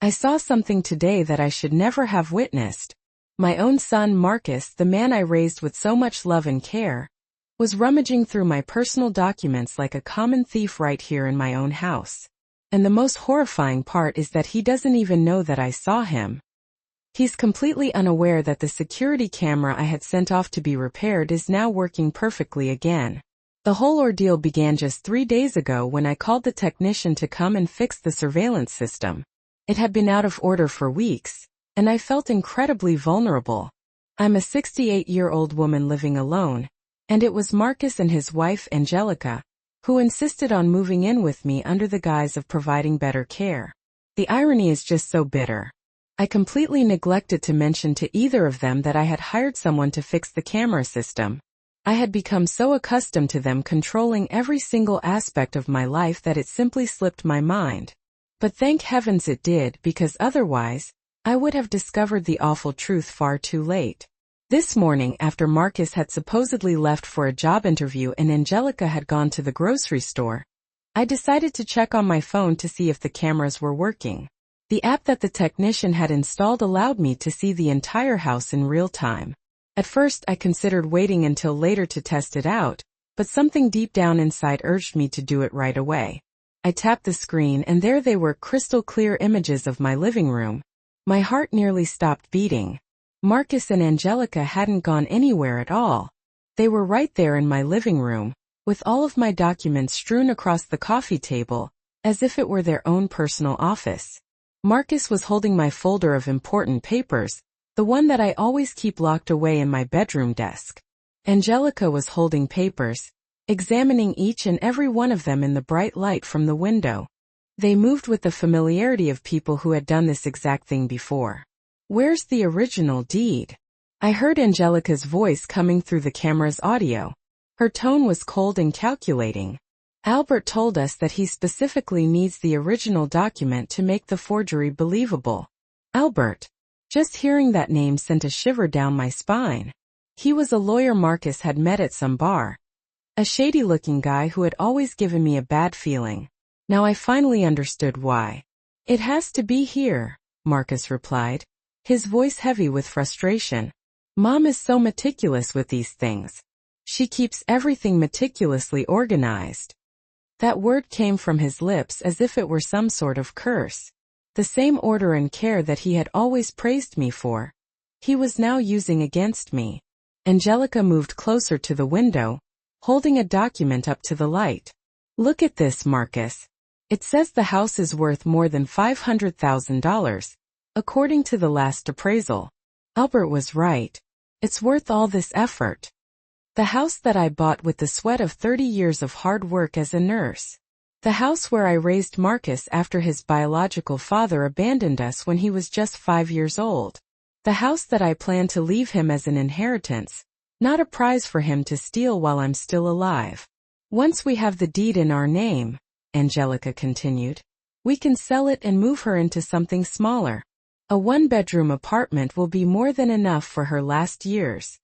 I saw something today that I should never have witnessed. My own son Marcus, the man I raised with so much love and care, was rummaging through my personal documents like a common thief right here in my own house. And the most horrifying part is that he doesn't even know that I saw him. He's completely unaware that the security camera I had sent off to be repaired is now working perfectly again. The whole ordeal began just 3 days ago when I called the technician to come and fix the surveillance system. It had been out of order for weeks, and I felt incredibly vulnerable. I'm a 68-year-old woman living alone, and it was Marcus and his wife Angelica who insisted on moving in with me under the guise of providing better care. The irony is just so bitter. I completely neglected to mention to either of them that I had hired someone to fix the camera system. I had become so accustomed to them controlling every single aspect of my life that it simply slipped my mind. But thank heavens it did, because otherwise, I would have discovered the awful truth far too late. This morning, after Marcus had supposedly left for a job interview and Angelica had gone to the grocery store, I decided to check on my phone to see if the cameras were working. The app that the technician had installed allowed me to see the entire house in real time. At first I considered waiting until later to test it out, but something deep down inside urged me to do it right away. I tapped the screen and there they were, crystal clear images of my living room. My heart nearly stopped beating. Marcus and Angelica hadn't gone anywhere at all. They were right there in my living room, with all of my documents strewn across the coffee table, as if it were their own personal office. Marcus was holding my folder of important papers, the one that I always keep locked away in my bedroom desk. Angelica was holding papers, examining each and every one of them in the bright light from the window. They moved with the familiarity of people who had done this exact thing before. "Where's the original deed?" I heard Angelica's voice coming through the camera's audio. Her tone was cold and calculating. "Albert told us that he specifically needs the original document to make the forgery believable." Albert. Just hearing that name sent a shiver down my spine. He was a lawyer Marcus had met at some bar. A shady-looking guy who had always given me a bad feeling. Now I finally understood why. "It has to be here," Marcus replied, his voice heavy with frustration. "Mom is so meticulous with these things. She keeps everything meticulously organized." That word came from his lips as if it were some sort of curse. The same order and care that he had always praised me for, he was now using against me. Angelica moved closer to the window, holding a document up to the light. "Look at this, Marcus. It says the house is worth more than $500,000. According to the last appraisal." Albert was right. It's worth all this effort. The house that I bought with the sweat of 30 years of hard work as a nurse. The house where I raised Marcus after his biological father abandoned us when he was just 5 years old. The house that I plan to leave him as an inheritance, not a prize for him to steal while I'm still alive. "Once we have the deed in our name," Angelica continued, "we can sell it and move her into something smaller. A 1-bedroom apartment will be more than enough for her last years."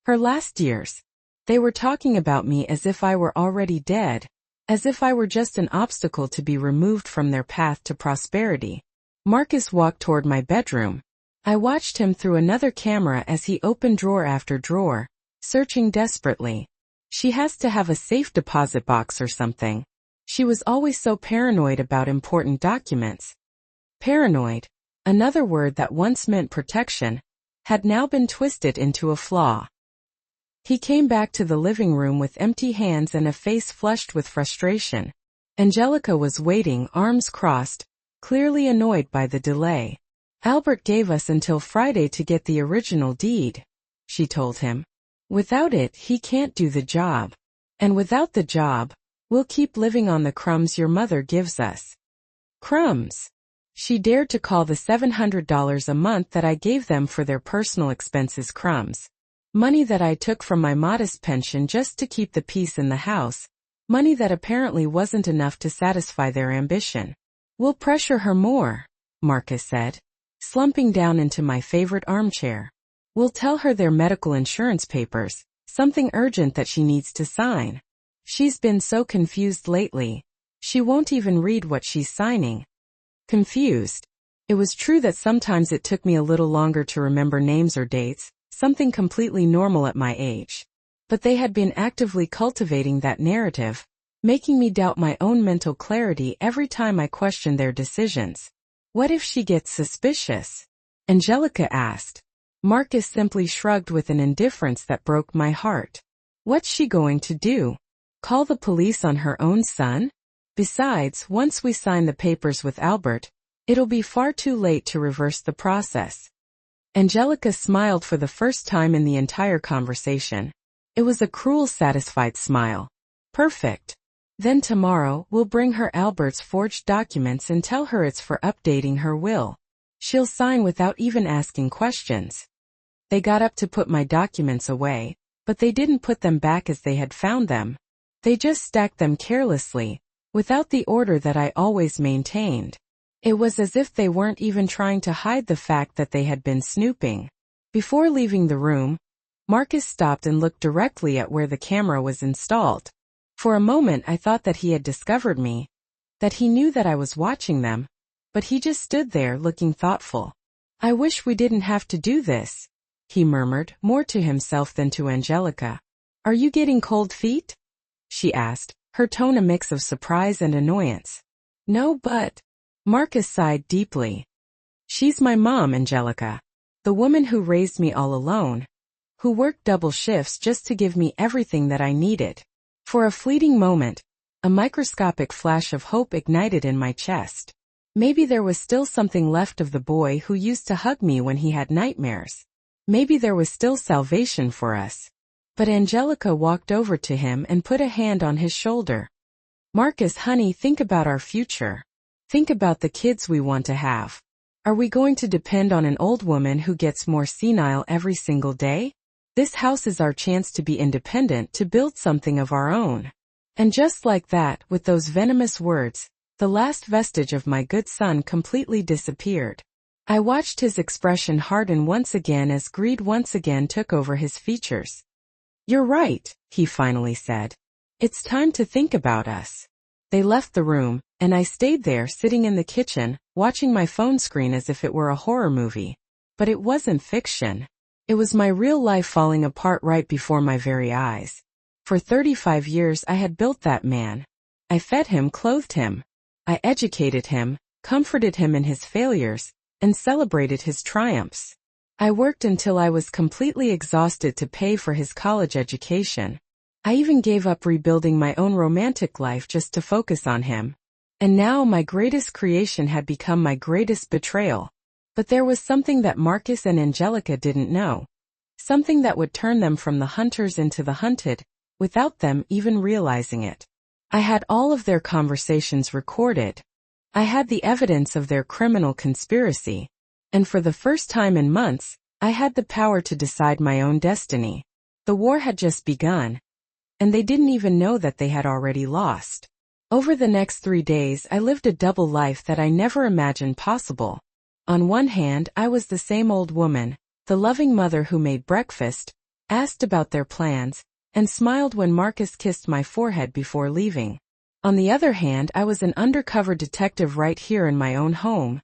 Her last years. They were talking about me as if I were already dead, as if I were just an obstacle to be removed from their path to prosperity. Marcus walked toward my bedroom. I watched him through another camera as he opened drawer after drawer, searching desperately. "She has to have a safe deposit box or something. She was always so paranoid about important documents." Paranoid, another word that once meant protection, had now been twisted into a flaw. He came back to the living room with empty hands and a face flushed with frustration. Angelica was waiting, arms crossed, clearly annoyed by the delay. "Albert gave us until Friday to get the original deed," she told him. "Without it, he can't do the job. And without the job, we'll keep living on the crumbs your mother gives us." Crumbs. She dared to call the $700 a month that I gave them for their personal expenses crumbs. Money that I took from my modest pension just to keep the peace in the house, money that apparently wasn't enough to satisfy their ambition. "We'll pressure her more," Marcus said, slumping down into my favorite armchair. "We'll tell her they're medical insurance papers, something urgent that she needs to sign. She's been so confused lately. She won't even read what she's signing." Confused. It was true that sometimes it took me a little longer to remember names or dates, something completely normal at my age. But they had been actively cultivating that narrative, making me doubt my own mental clarity every time I questioned their decisions. What if she gets suspicious? Angelica asked. Marcus simply shrugged with an indifference that broke my heart. What's she going to do? Call the police on her own son? Besides, once we sign the papers with Albert, it'll be far too late to reverse the process. Angelica smiled for the first time in the entire conversation. It was a cruel, satisfied smile. Perfect. Then tomorrow, we'll bring her Albert's forged documents and tell her it's for updating her will. She'll sign without even asking questions. They got up to put my documents away, but they didn't put them back as they had found them. They just stacked them carelessly, without the order that I always maintained. It was as if they weren't even trying to hide the fact that they had been snooping. Before leaving the room, Marcus stopped and looked directly at where the camera was installed. For a moment I thought that he had discovered me, that he knew that I was watching them, but he just stood there looking thoughtful. I wish we didn't have to do this, he murmured, more to himself than to Angelica. Are you getting cold feet? She asked, her tone a mix of surprise and annoyance. No, but... Marcus sighed deeply. She's my mom, Angelica. The woman who raised me all alone, who worked double shifts just to give me everything that I needed. For a fleeting moment, a microscopic flash of hope ignited in my chest. Maybe there was still something left of the boy who used to hug me when he had nightmares. Maybe there was still salvation for us. But Angelica walked over to him and put a hand on his shoulder. Marcus, honey, think about our future. Think about the kids we want to have. Are we going to depend on an old woman who gets more senile every single day? This house is our chance to be independent, to build something of our own. And just like that, with those venomous words, the last vestige of my good son completely disappeared. I watched his expression harden once again as greed once again took over his features. You're right, he finally said. It's time to think about us. They left the room, and I stayed there sitting in the kitchen, watching my phone screen as if it were a horror movie. But it wasn't fiction. It was my real life falling apart right before my very eyes. For 35 years I had built that man. I fed him, clothed him. I educated him, comforted him in his failures, and celebrated his triumphs. I worked until I was completely exhausted to pay for his college education. I even gave up rebuilding my own romantic life just to focus on him. And now my greatest creation had become my greatest betrayal. But there was something that Marcus and Angelica didn't know. Something that would turn them from the hunters into the hunted, without them even realizing it. I had all of their conversations recorded. I had the evidence of their criminal conspiracy. And for the first time in months, I had the power to decide my own destiny. The war had just begun. And they didn't even know that they had already lost. Over the next 3 days I lived a double life that I never imagined possible. On one hand, I was the same old woman, the loving mother who made breakfast, asked about their plans, and smiled when Marcus kissed my forehead before leaving. On the other hand, I was an undercover detective right here in my own home,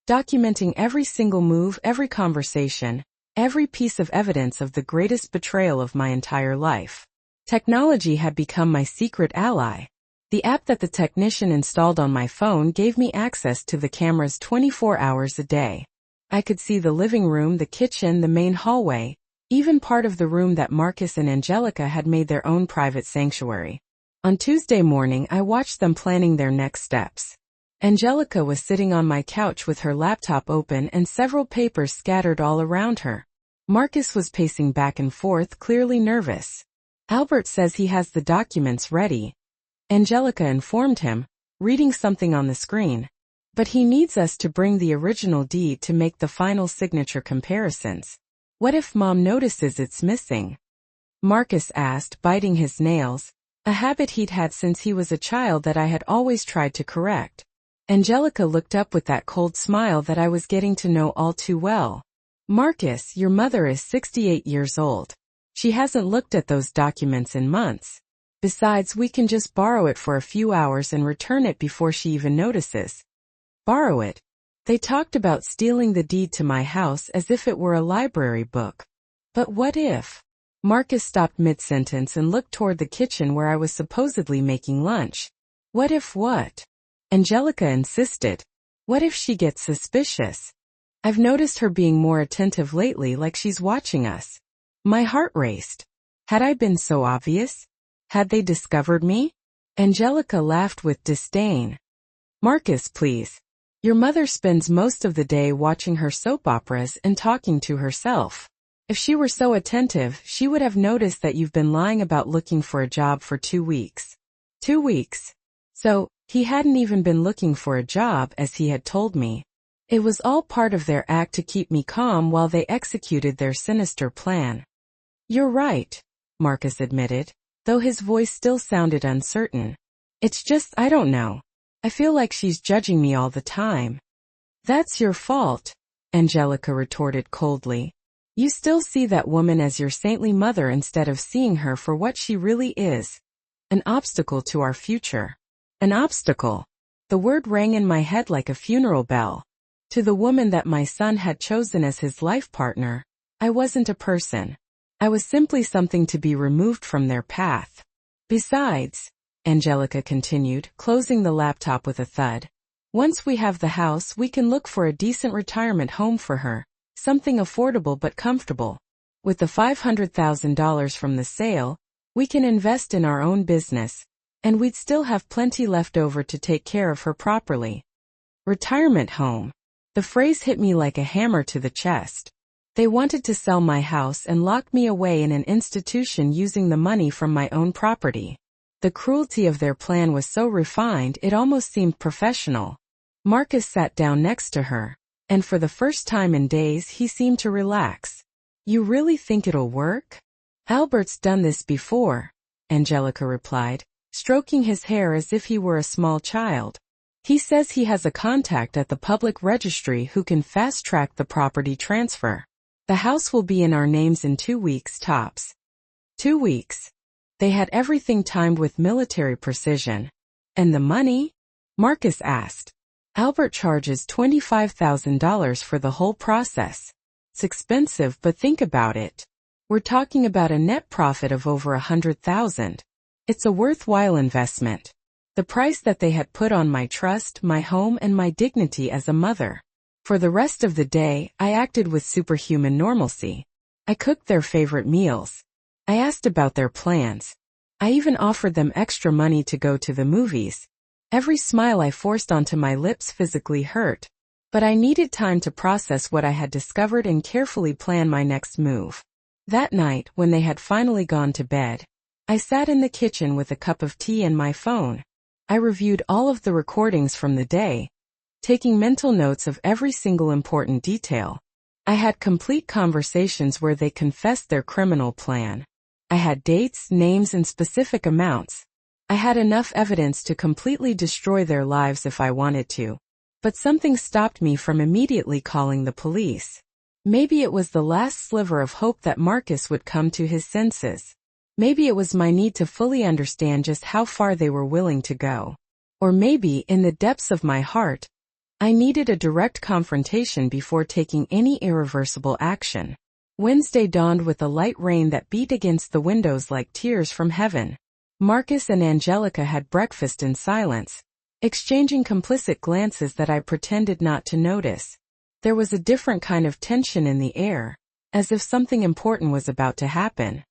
documenting every single move, every conversation, every piece of evidence of the greatest betrayal of my entire life. Technology had become my secret ally. The app that the technician installed on my phone gave me access to the cameras 24 hours a day. I could see the living room, the kitchen, the main hallway, even part of the room that Marcus and Angelica had made their own private sanctuary. On Tuesday morning, I watched them planning their next steps. Angelica was sitting on my couch with her laptop open and several papers scattered all around her. Marcus was pacing back and forth, clearly nervous. Albert says he has the documents ready, Angelica informed him, reading something on the screen. But he needs us to bring the original deed to make the final signature comparisons. What if Mom notices it's missing? Marcus asked, biting his nails, a habit he'd had since he was a child that I had always tried to correct. Angelica looked up with that cold smile that I was getting to know all too well. Marcus, your mother is 68 years old. She hasn't looked at those documents in months. Besides, we can just borrow it for a few hours and return it before she even notices. Borrow it? They talked about stealing the deed to my house as if it were a library book. But what if? Marcus stopped mid-sentence and looked toward the kitchen where I was supposedly making lunch. What if what? Angelica insisted. What if she gets suspicious? I've noticed her being more attentive lately, like she's watching us. My heart raced. Had I been so obvious? Had they discovered me? Angelica laughed with disdain. Marcus, please. Your mother spends most of the day watching her soap operas and talking to herself. If she were so attentive, she would have noticed that you've been lying about looking for a job for 2 weeks. 2 weeks. So, he hadn't even been looking for a job, as he had told me. It was all part of their act to keep me calm while they executed their sinister plan. You're right, Marcus admitted, though his voice still sounded uncertain. It's just, I don't know. I feel like she's judging me all the time. That's your fault, Angelica retorted coldly. You still see that woman as your saintly mother instead of seeing her for what she really is. An obstacle to our future. An obstacle. The word rang in my head like a funeral bell. To the woman that my son had chosen as his life partner, I wasn't a person. I was simply something to be removed from their path. Besides, Angelica continued, closing the laptop with a thud, once we have the house, we can look for a decent retirement home for her. Something affordable but comfortable. With the $500,000 from the sale, we can invest in our own business, and we'd still have plenty left over to take care of her properly. Retirement home. The phrase hit me like a hammer to the chest. They wanted to sell my house and lock me away in an institution using the money from my own property. The cruelty of their plan was so refined it almost seemed professional. Marcus sat down next to her, and for the first time in days he seemed to relax. You really think it'll work? Albert's done this before, Angelica replied, stroking his hair as if he were a small child. He says he has a contact at the public registry who can fast-track the property transfer. The house will be in our names in 2 weeks tops. 2 weeks. They had everything timed with military precision. And the money? Marcus asked. Albert charges $25,000 for the whole process. It's expensive, but think about it. We're talking about a net profit of over $100,000. It's a worthwhile investment. The price that they had put on my trust, my home, and my dignity as a mother. For the rest of the day, I acted with superhuman normalcy. I cooked their favorite meals. I asked about their plans. I even offered them extra money to go to the movies. Every smile I forced onto my lips physically hurt. But I needed time to process what I had discovered and carefully plan my next move. That night, when they had finally gone to bed, I sat in the kitchen with a cup of tea and my phone. I reviewed all of the recordings from the day, taking mental notes of every single important detail. I had complete conversations where they confessed their criminal plan. I had dates, names, and specific amounts. I had enough evidence to completely destroy their lives if I wanted to. But something stopped me from immediately calling the police. Maybe it was the last sliver of hope that Marcus would come to his senses. Maybe it was my need to fully understand just how far they were willing to go. Or maybe, in the depths of my heart, I needed a direct confrontation before taking any irreversible action. Wednesday dawned with a light rain that beat against the windows like tears from heaven. Marcus and Angelica had breakfast in silence, exchanging complicit glances that I pretended not to notice. There was a different kind of tension in the air, as if something important was about to happen.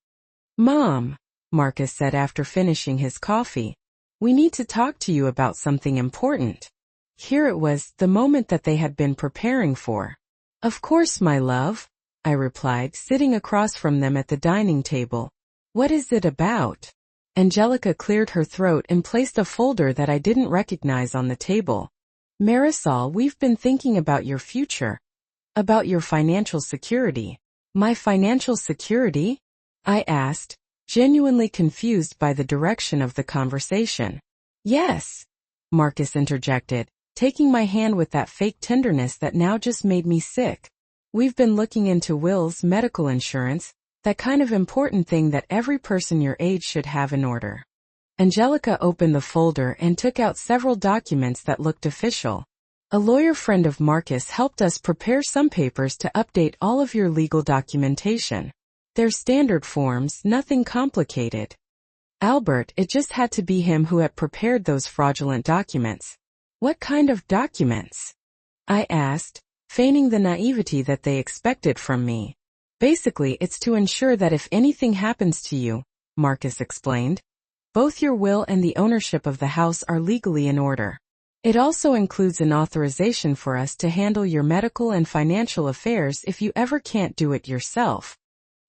Mom, Marcus said after finishing his coffee, we need to talk to you about something important. Here it was, the moment that they had been preparing for. Of course, my love, I replied, sitting across from them at the dining table. What is it about? Angelica cleared her throat and placed a folder that I didn't recognize on the table. Marisol, we've been thinking about your future. About your financial security. My financial security? I asked, genuinely confused by the direction of the conversation. Yes, Marcus interjected, taking my hand with that fake tenderness that now just made me sick. We've been looking into wills, medical insurance, that kind of important thing that every person your age should have in order. Angelica opened the folder and took out several documents that looked official. A lawyer friend of Marcus helped us prepare some papers to update all of your legal documentation. They're standard forms, nothing complicated. Albert, it just had to be him who had prepared those fraudulent documents. What kind of documents? I asked, feigning the naivety that they expected from me. Basically, it's to ensure that if anything happens to you, Marcus explained, both your will and the ownership of the house are legally in order. It also includes an authorization for us to handle your medical and financial affairs if you ever can't do it yourself.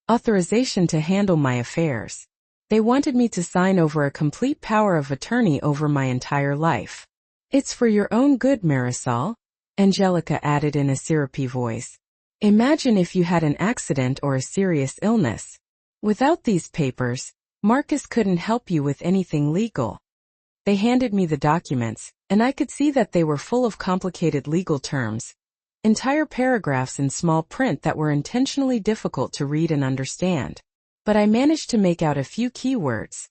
Authorization to handle my affairs. They wanted me to sign over a complete power of attorney over my entire life. It's for your own good, Marisol, Angelica added in a syrupy voice. Imagine if you had an accident or a serious illness. Without these papers, Marcus couldn't help you with anything legal. They handed me the documents, and I could see that they were full of complicated legal terms. Entire paragraphs in small print that were intentionally difficult to read and understand. But I managed to make out a few keywords.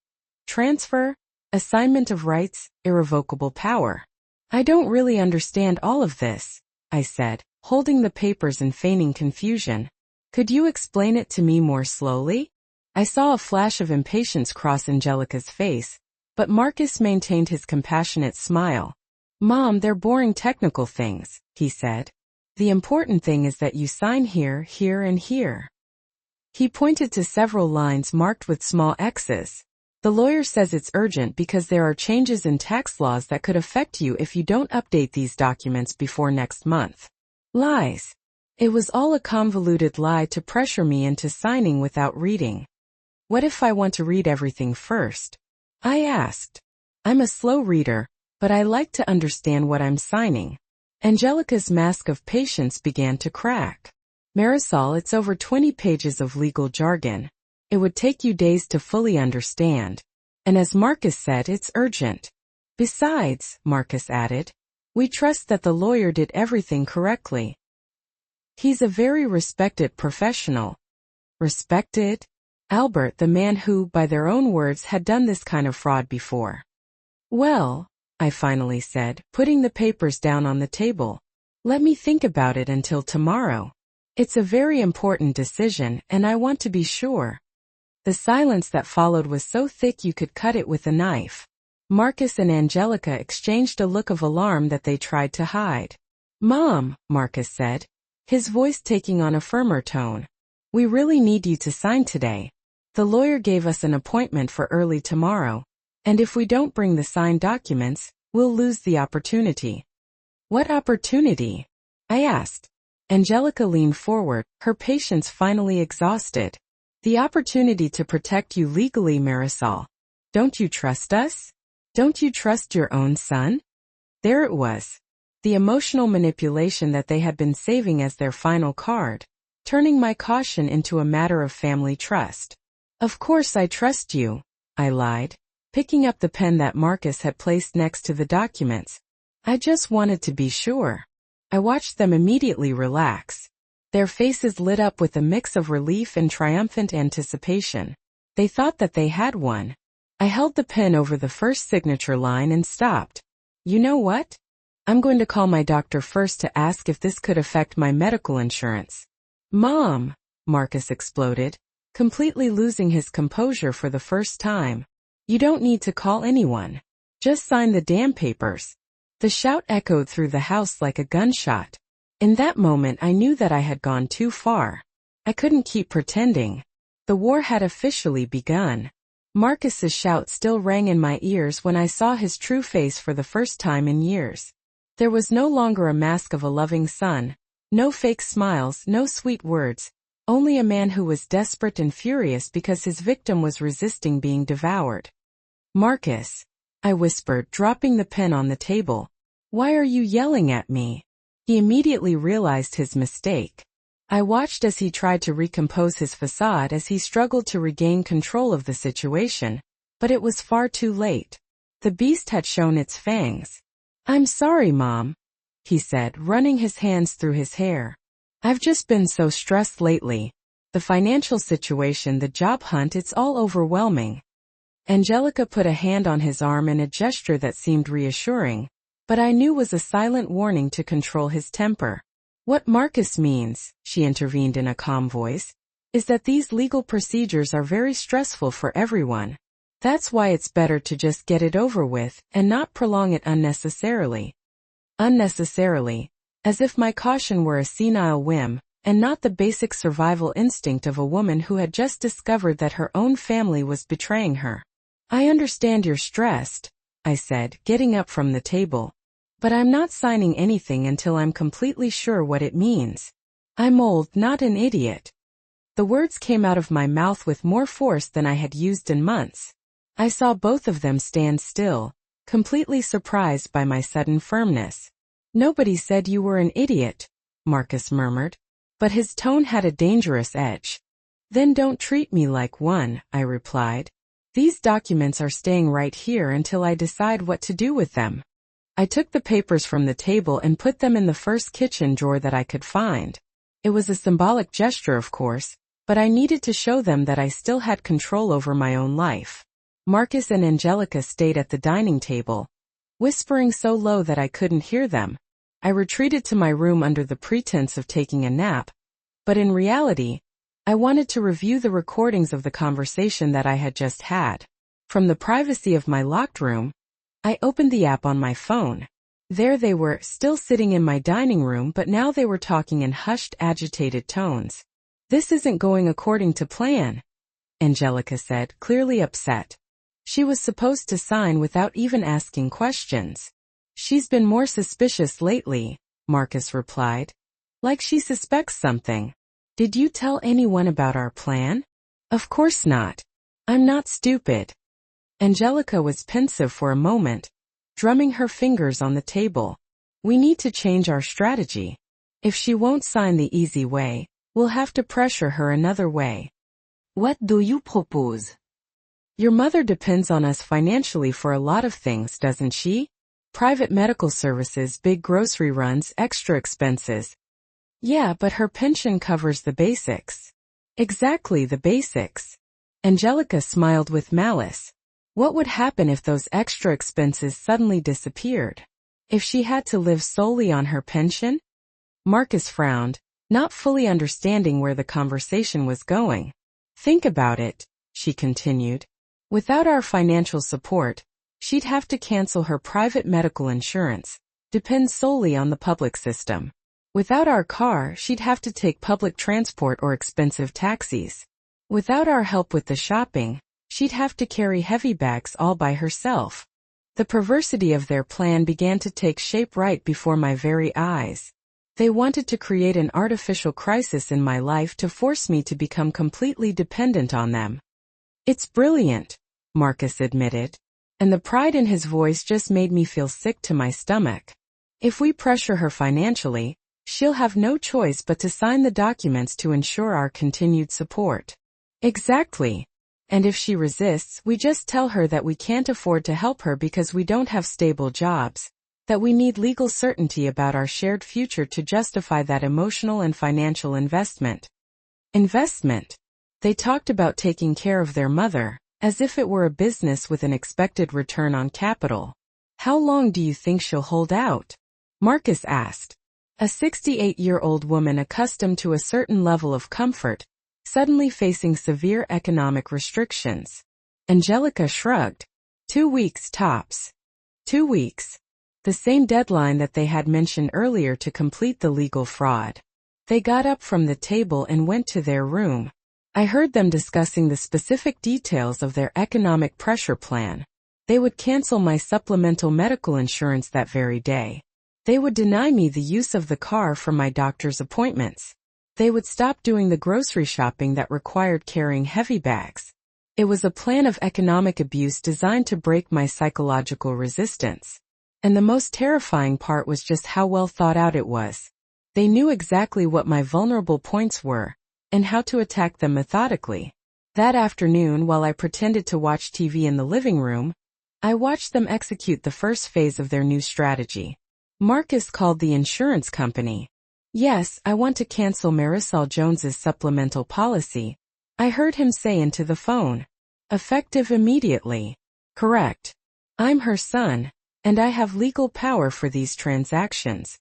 Transfer, assignment of rights, irrevocable power. I don't really understand all of this, I said, holding the papers and feigning confusion. Could you explain it to me more slowly? I saw a flash of impatience cross Angelica's face, but Marcus maintained his compassionate smile. Mom, they're boring technical things, he said. The important thing is that you sign here, here, and here. He pointed to several lines marked with small X's. The lawyer says it's urgent because there are changes in tax laws that could affect you if you don't update these documents before next month. Lies. It was all a convoluted lie to pressure me into signing without reading. What if I want to read everything first? I asked. I'm a slow reader, but I like to understand what I'm signing. Angelica's mask of patience began to crack. Marisol, it's over 20 pages of legal jargon. It would take you days to fully understand. And as Marcus said, it's urgent. Besides, Marcus added, we trust that the lawyer did everything correctly. He's a very respected professional. Respected? Albert, the man who, by their own words, had done this kind of fraud before. Well, I finally said, putting the papers down on the table. Let me think about it until tomorrow. It's a very important decision, and I want to be sure. The silence that followed was so thick you could cut it with a knife. Marcus and Angelica exchanged a look of alarm that they tried to hide. Mom, Marcus said, his voice taking on a firmer tone. We really need you to sign today. The lawyer gave us an appointment for early tomorrow, and if we don't bring the signed documents, we'll lose the opportunity. What opportunity? I asked. Angelica leaned forward, her patience finally exhausted. The opportunity to protect you legally, Marisol. Don't you trust us? Don't you trust your own son? There it was. The emotional manipulation that they had been saving as their final card, turning my caution into a matter of family trust. Of course I trust you, I lied, picking up the pen that Marcus had placed next to the documents. I just wanted to be sure. I watched them immediately relax. Their faces lit up with a mix of relief and triumphant anticipation. They thought that they had won. I held the pen over the first signature line and stopped. You know what? I'm going to call my doctor first to ask if this could affect my medical insurance. Mom, Marcus exploded, completely losing his composure for the first time. You don't need to call anyone. Just sign the damn papers. The shout echoed through the house like a gunshot. In that moment I knew that I had gone too far. I couldn't keep pretending. The war had officially begun. Marcus's shout still rang in my ears when I saw his true face for the first time in years. There was no longer a mask of a loving son, no fake smiles, no sweet words, only a man who was desperate and furious because his victim was resisting being devoured. Marcus, I whispered, dropping the pen on the table. Why are you yelling at me? He immediately realized his mistake. I watched as he tried to recompose his facade as he struggled to regain control of the situation, but it was far too late. The beast had shown its fangs. I'm sorry, Mom, he said, running his hands through his hair. I've just been so stressed lately. The financial situation, the job hunt, it's all overwhelming. Angelica put a hand on his arm in a gesture that seemed reassuring. but I knew was a silent warning to control his temper. What Marcus means, she intervened in a calm voice, is that these legal procedures are very stressful for everyone. That's why it's better to just get it over with and not prolong it unnecessarily. Unnecessarily, as if my caution were a senile whim, and not the basic survival instinct of a woman who had just discovered that her own family was betraying her. I understand you're stressed, I said, getting up from the table. But I'm not signing anything until I'm completely sure what it means. I'm old, not an idiot. The words came out of my mouth with more force than I had used in months. I saw both of them stand still, completely surprised by my sudden firmness. Nobody said you were an idiot, Marcus murmured, but his tone had a dangerous edge. Then don't treat me like one, I replied. These documents are staying right here until I decide what to do with them. I took the papers from the table and put them in the first kitchen drawer that I could find. It was a symbolic gesture, of course, but I needed to show them that I still had control over my own life. Marcus and Angelica stayed at the dining table, whispering so low that I couldn't hear them. I retreated to my room under the pretense of taking a nap, but in reality, I wanted to review the recordings of the conversation that I had just had. From the privacy of my locked room, I opened the app on my phone. There they were, still sitting in my dining room, but now they were talking in hushed, agitated tones. This isn't going according to plan, Angelica said, clearly upset. She was supposed to sign without even asking questions. She's been more suspicious lately, Marcus replied. Like she suspects something. Did you tell anyone about our plan? Of course not. I'm not stupid. Angelica was pensive for a moment, drumming her fingers on the table. We need to change our strategy. If she won't sign the easy way, we'll have to pressure her another way. What do you propose? Your mother depends on us financially for a lot of things, doesn't she? Private medical services, big grocery runs, extra expenses. Yeah, but her pension covers the basics. Exactly, the basics. Angelica smiled with malice. What would happen if those extra expenses suddenly disappeared? If she had to live solely on her pension? Marcus frowned, not fully understanding where the conversation was going. Think about it, she continued. Without our financial support, she'd have to cancel her private medical insurance, depend solely on the public system. Without our car, she'd have to take public transport or expensive taxis. Without our help with the shopping, she'd have to carry heavy bags all by herself. The perversity of their plan began to take shape right before my very eyes. They wanted to create an artificial crisis in my life to force me to become completely dependent on them. It's brilliant, Marcus admitted, and the pride in his voice just made me feel sick to my stomach. If we pressure her financially, she'll have no choice but to sign the documents to ensure our continued support. Exactly. And if she resists, we just tell her that we can't afford to help her because we don't have stable jobs, that we need legal certainty about our shared future to justify that emotional and financial investment. Investment. They talked about taking care of their mother, as if it were a business with an expected return on capital. How long do you think she'll hold out? Marcus asked. A 68-year-old woman accustomed to a certain level of comfort, suddenly facing severe economic restrictions. Angelica shrugged. 2 weeks tops. 2 weeks. The same deadline that they had mentioned earlier to complete the legal fraud. They got up from the table and went to their room. I heard them discussing the specific details of their economic pressure plan. They would cancel my supplemental medical insurance that very day. They would deny me the use of the car for my doctor's appointments. They would stop doing the grocery shopping that required carrying heavy bags. It was a plan of economic abuse designed to break my psychological resistance. And the most terrifying part was just how well thought out it was. They knew exactly what my vulnerable points were, and how to attack them methodically. That afternoon, while I pretended to watch TV in the living room, I watched them execute the first phase of their new strategy. Marcus called the insurance company. Yes, I want to cancel Marisol Jones's supplemental policy, I heard him say into the phone. Effective immediately. Correct. I'm her son, and I have legal power for these transactions.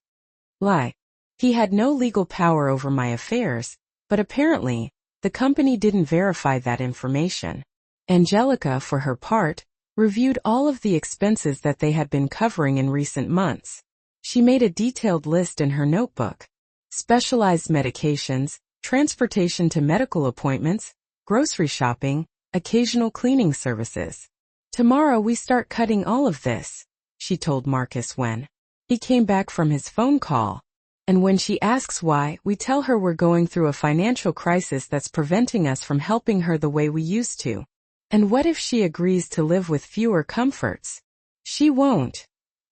Lie. He had no legal power over my affairs, but apparently, the company didn't verify that information. Angelica, for her part, reviewed all of the expenses that they had been covering in recent months. She made a detailed list in her notebook. Specialized medications, transportation to medical appointments, grocery shopping, occasional cleaning services. Tomorrow we start cutting all of this, she told Marcus when he came back from his phone call. And when she asks why, we tell her we're going through a financial crisis that's preventing us from helping her the way we used to. And what if she agrees to live with fewer comforts? She won't,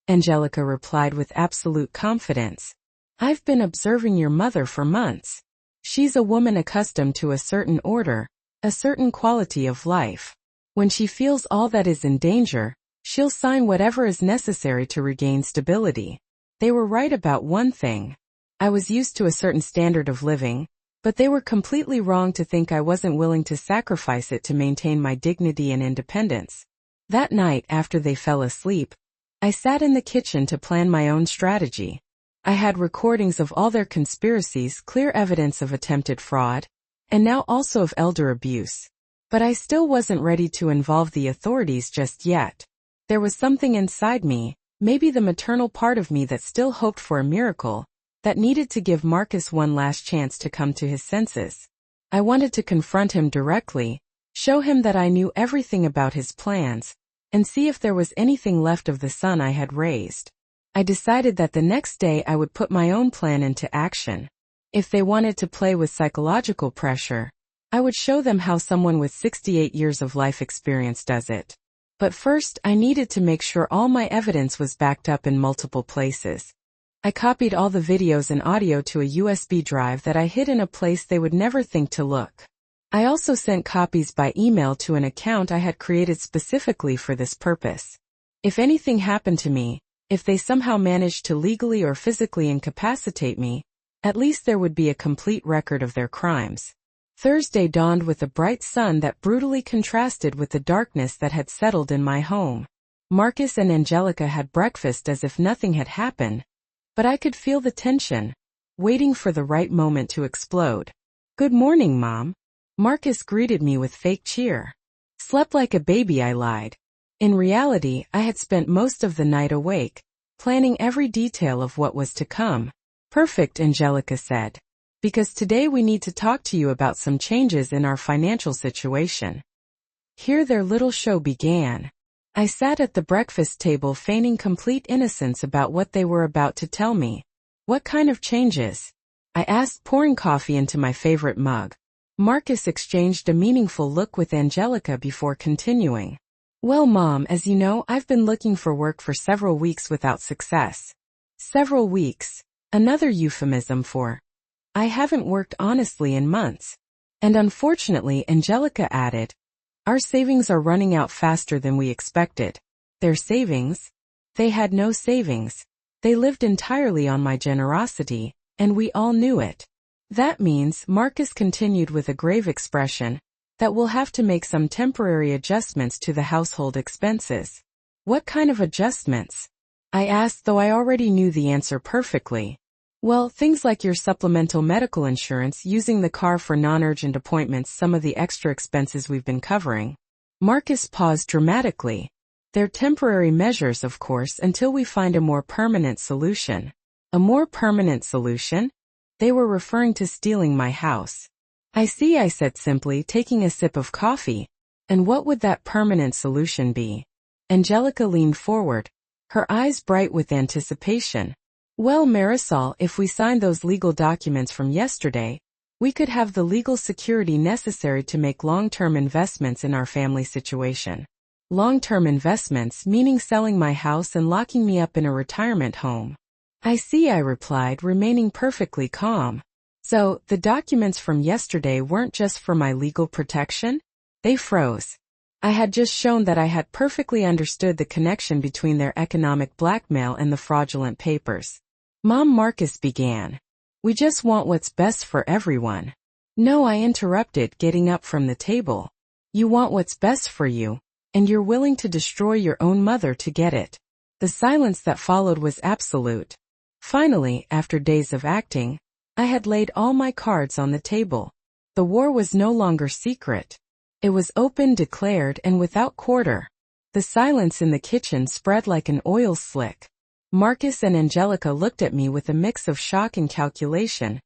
Angelica replied with absolute confidence. I've been observing your mother for months. She's a woman accustomed to a certain order, a certain quality of life. When she feels all that is in danger, she'll sign whatever is necessary to regain stability. They were right about one thing. I was used to a certain standard of living, but they were completely wrong to think I wasn't willing to sacrifice it to maintain my dignity and independence. That night after they fell asleep, I sat in the kitchen to plan my own strategy. I had recordings of all their conspiracies, clear evidence of attempted fraud, and now also of elder abuse. But I still wasn't ready to involve the authorities just yet. There was something inside me, maybe the maternal part of me that still hoped for a miracle, that needed to give Marcus one last chance to come to his senses. I wanted to confront him directly, show him that I knew everything about his plans, and see if there was anything left of the son I had raised. I decided that the next day I would put my own plan into action. If they wanted to play with psychological pressure, I would show them how someone with 68 years of life experience does it. But first, I needed to make sure all my evidence was backed up in multiple places. I copied all the videos and audio to a USB drive that I hid in a place they would never think to look. I also sent copies by email to an account I had created specifically for this purpose. If anything happened to me, if they somehow managed to legally or physically incapacitate me, at least there would be a complete record of their crimes. Thursday dawned with a bright sun that brutally contrasted with the darkness that had settled in my home. Marcus and Angelica had breakfast as if nothing had happened, but I could feel the tension, waiting for the right moment to explode. Good morning, Mom. Marcus greeted me with fake cheer. Slept like a baby, I lied. In reality, I had spent most of the night awake, planning every detail of what was to come. Perfect, Angelica said. Because today we need to talk to you about some changes in our financial situation. Here their little show began. I sat at the breakfast table feigning complete innocence about what they were about to tell me. What kind of changes? I asked, pouring coffee into my favorite mug. Marcus exchanged a meaningful look with Angelica before continuing. Well, Mom, as you know, I've been looking for work for several weeks without success. Several weeks. Another euphemism for I haven't worked honestly in months. And unfortunately, Angelica added, our savings are running out faster than we expected. Their savings? They had no savings. They lived entirely on my generosity, and we all knew it. That means, Marcus continued with a grave expression, that we'll have to make some temporary adjustments to the household expenses. What kind of adjustments? I asked, though I already knew the answer perfectly. Well, things like your supplemental medical insurance, using the car for non-urgent appointments, some of the extra expenses we've been covering. Marcus paused dramatically. They're temporary measures, of course, until we find a more permanent solution. A more permanent solution? They were referring to stealing my house. I see, I said simply, taking a sip of coffee. And what would that permanent solution be? Angelica leaned forward, her eyes bright with anticipation. Well, Marisol, if we signed those legal documents from yesterday, we could have the legal security necessary to make long-term investments in our family situation. Long-term investments, meaning selling my house and locking me up in a retirement home. I see, I replied, remaining perfectly calm. So, the documents from yesterday weren't just for my legal protection? They froze. I had just shown that I had perfectly understood the connection between their economic blackmail and the fraudulent papers. Mom, Marcus began. We just want what's best for everyone. No, I interrupted, getting up from the table. You want what's best for you, and you're willing to destroy your own mother to get it. The silence that followed was absolute. Finally, after days of acting, I had laid all my cards on the table. The war was no longer secret. It was open, declared, and without quarter. The silence in the kitchen spread like an oil slick. Marcus and Angelica looked at me with a mix of shock and calculation,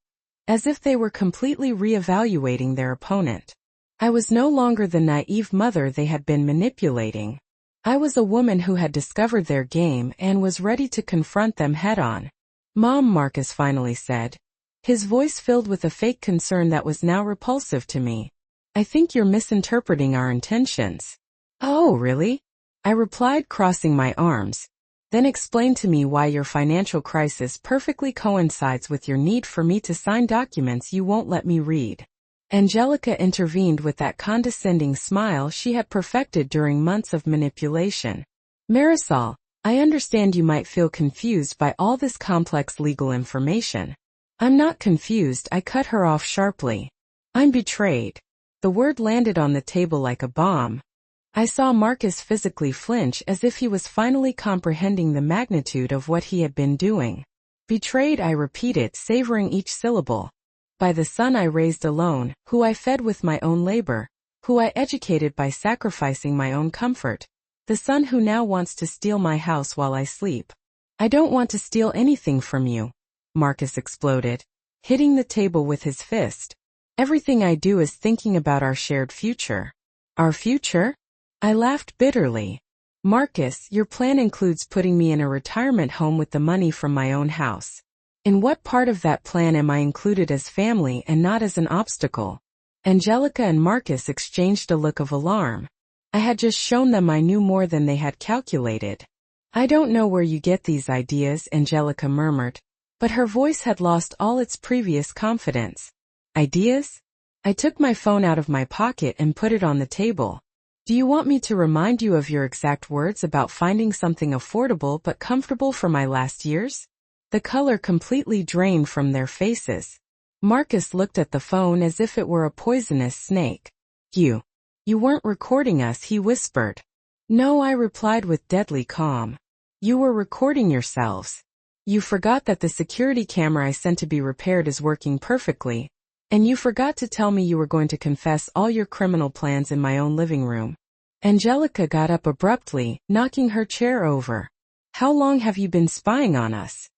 as if they were completely re-evaluating their opponent. I was no longer the naive mother they had been manipulating. I was a woman who had discovered their game and was ready to confront them head-on. "Mom," Marcus finally said, his voice filled with a fake concern that was now repulsive to me. "I think you're misinterpreting our intentions." "Oh, really?" I replied, crossing my arms. "Then explain to me why your financial crisis perfectly coincides with your need for me to sign documents you won't let me read." Angelica intervened with that condescending smile she had perfected during months of manipulation. "Marisol, I understand you might feel confused by all this complex legal information." "I'm not confused," I cut her off sharply. "I'm betrayed." The word landed on the table like a bomb. I saw Marcus physically flinch as if he was finally comprehending the magnitude of what he had been doing. "Betrayed," I repeated, savoring each syllable. "By the son I raised alone, who I fed with my own labor, who I educated by sacrificing my own comfort. The son who now wants to steal my house while I sleep." "I don't want to steal anything from you," Marcus exploded, hitting the table with his fist. "Everything I do is thinking about our shared future." "Our future?" I laughed bitterly. "Marcus, your plan includes putting me in a retirement home with the money from my own house. In what part of that plan am I included as family and not as an obstacle?" Angelica and Marcus exchanged a look of alarm. I had just shown them I knew more than they had calculated. "I don't know where you get these ideas," Angelica murmured, but her voice had lost all its previous confidence. "Ideas?" I took my phone out of my pocket and put it on the table. "Do you want me to remind you of your exact words about finding something affordable but comfortable for my last years?" The color completely drained from their faces. Marcus looked at the phone as if it were a poisonous snake. You weren't recording us," he whispered. "No," I replied with deadly calm. "You were recording yourselves. You forgot that the security camera I sent to be repaired is working perfectly, and you forgot to tell me you were going to confess all your criminal plans in my own living room." Angelica got up abruptly, knocking her chair over. "How long have you been spying on us?"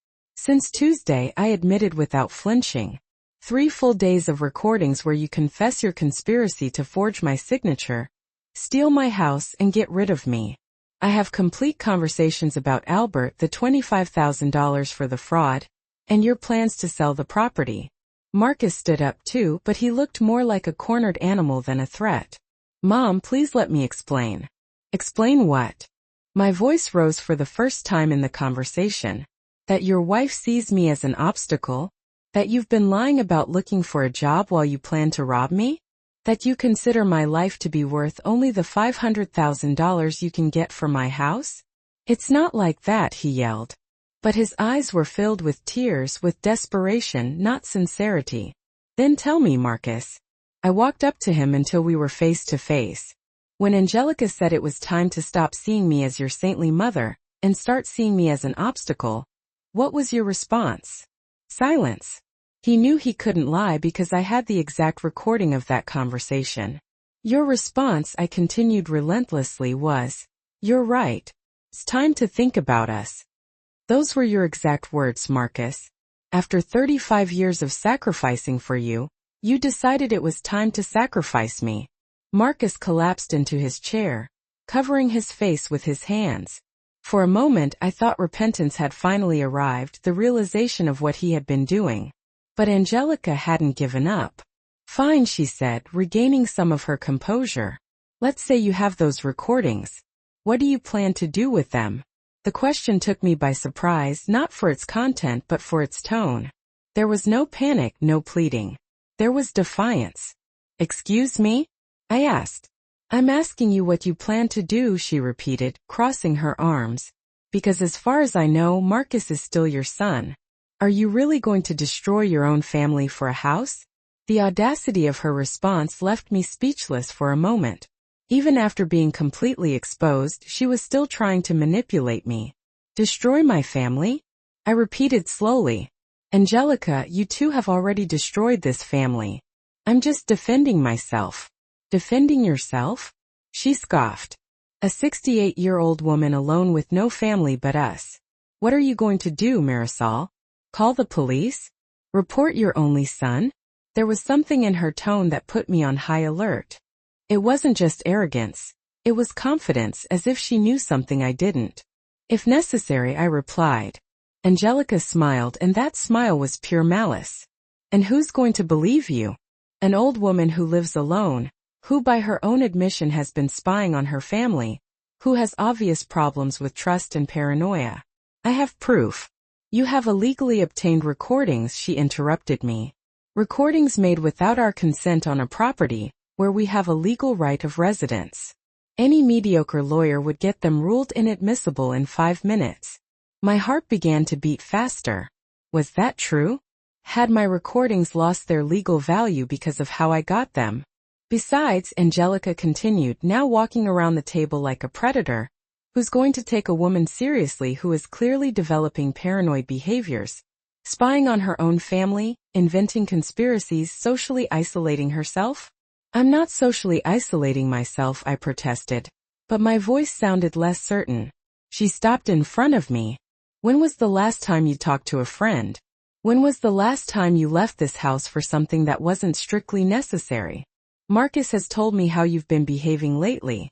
"Since Tuesday," I admitted without flinching. 3 full days of recordings where you confess your conspiracy to forge my signature, steal my house, and get rid of me. I have complete conversations about Albert, the $25,000 for the fraud, and your plans to sell the property." Marcus stood up too, but he looked more like a cornered animal than a threat. "Mom, please let me explain." "Explain what?" My voice rose for the first time in the conversation. "That your wife sees me as an obstacle? That you've been lying about looking for a job while you plan to rob me? That you consider my life to be worth only the $500,000 you can get for my house?" "It's not like that," he yelled. But his eyes were filled with tears, with desperation, not sincerity. "Then tell me, Marcus." I walked up to him until we were face to face. "When Angelica said it was time to stop seeing me as your saintly mother, and start seeing me as an obstacle, what was your response?" "Silence." He knew he couldn't lie because I had the exact recording of that conversation. "Your response," I continued relentlessly, was, "You're right. It's time to think about us." "Those were your exact words, Marcus. After 35 years of sacrificing for you, you decided it was time to sacrifice me." Marcus collapsed into his chair, covering his face with his hands. For a moment I thought repentance had finally arrived, the realization of what he had been doing. But Angelica hadn't given up. "Fine," she said, regaining some of her composure. "Let's say you have those recordings. What do you plan to do with them?" The question took me by surprise, not for its content but for its tone. There was no panic, no pleading. There was defiance. "Excuse me?" I asked. "I'm asking you what you plan to do," she repeated, crossing her arms. "Because as far as I know, Marcus is still your son. Are you really going to destroy your own family for a house?" The audacity of her response left me speechless for a moment. Even after being completely exposed, she was still trying to manipulate me. Destroy my family? I repeated slowly. Angelica, you two have already destroyed this family. I'm just defending myself. Defending yourself? She scoffed. A 68-year-old woman alone with no family but us. What are you going to do, Marisol? Call the police? Report your only son? There was something in her tone that put me on high alert. It wasn't just arrogance. It was confidence, as if she knew something I didn't. If necessary, I replied. Angelica smiled, and that smile was pure malice. And who's going to believe you? An old woman who lives alone, who by her own admission has been spying on her family, who has obvious problems with trust and paranoia. I have proof. You have illegally obtained recordings, she interrupted me. Recordings made without our consent on a property, where we have a legal right of residence. Any mediocre lawyer would get them ruled inadmissible in 5 minutes. My heart began to beat faster. Was that true? Had my recordings lost their legal value because of how I got them? Besides, Angelica continued, now walking around the table like a predator, who's going to take a woman seriously who is clearly developing paranoid behaviors, spying on her own family, inventing conspiracies, socially isolating herself? I'm not socially isolating myself, I protested, but my voice sounded less certain. She stopped in front of me. When was the last time you talked to a friend? When was the last time you left this house for something that wasn't strictly necessary? Marcus has told me how you've been behaving lately.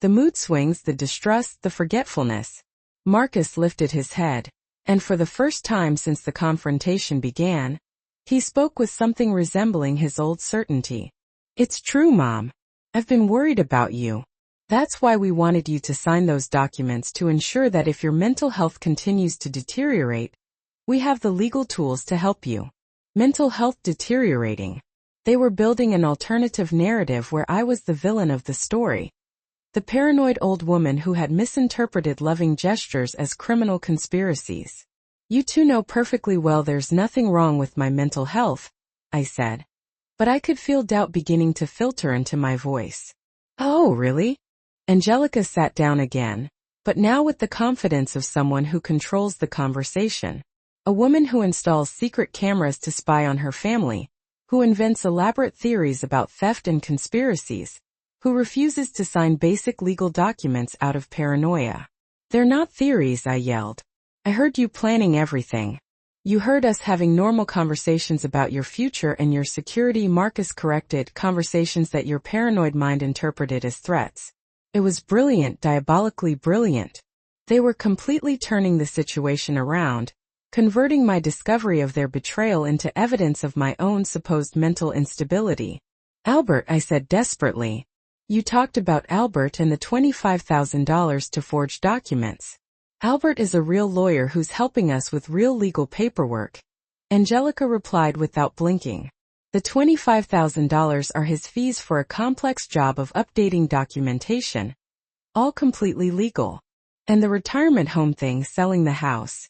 The mood swings, the distrust, the forgetfulness. Marcus lifted his head, and for the first time since the confrontation began, he spoke with something resembling his old certainty. It's true, Mom. I've been worried about you. That's why we wanted you to sign those documents to ensure that if your mental health continues to deteriorate, we have the legal tools to help you. Mental health deteriorating. They were building an alternative narrative where I was the villain of the story. The paranoid old woman who had misinterpreted loving gestures as criminal conspiracies. You two know perfectly well there's nothing wrong with my mental health, I said. But I could feel doubt beginning to filter into my voice. Oh, really? Angelica sat down again, but now with the confidence of someone who controls the conversation. A woman who installs secret cameras to spy on her family, who invents elaborate theories about theft and conspiracies, who refuses to sign basic legal documents out of paranoia. They're not theories, I yelled. I heard you planning everything. You heard us having normal conversations about your future and your security, Marcus corrected, conversations that your paranoid mind interpreted as threats. It was brilliant, diabolically brilliant. They were completely turning the situation around, converting my discovery of their betrayal into evidence of my own supposed mental instability. Albert, I said desperately. You talked about Albert and the $25,000 to forge documents. Albert is a real lawyer who's helping us with real legal paperwork. Angelica replied without blinking. The $25,000 are his fees for a complex job of updating documentation. All completely legal. And the retirement home thing, selling the house.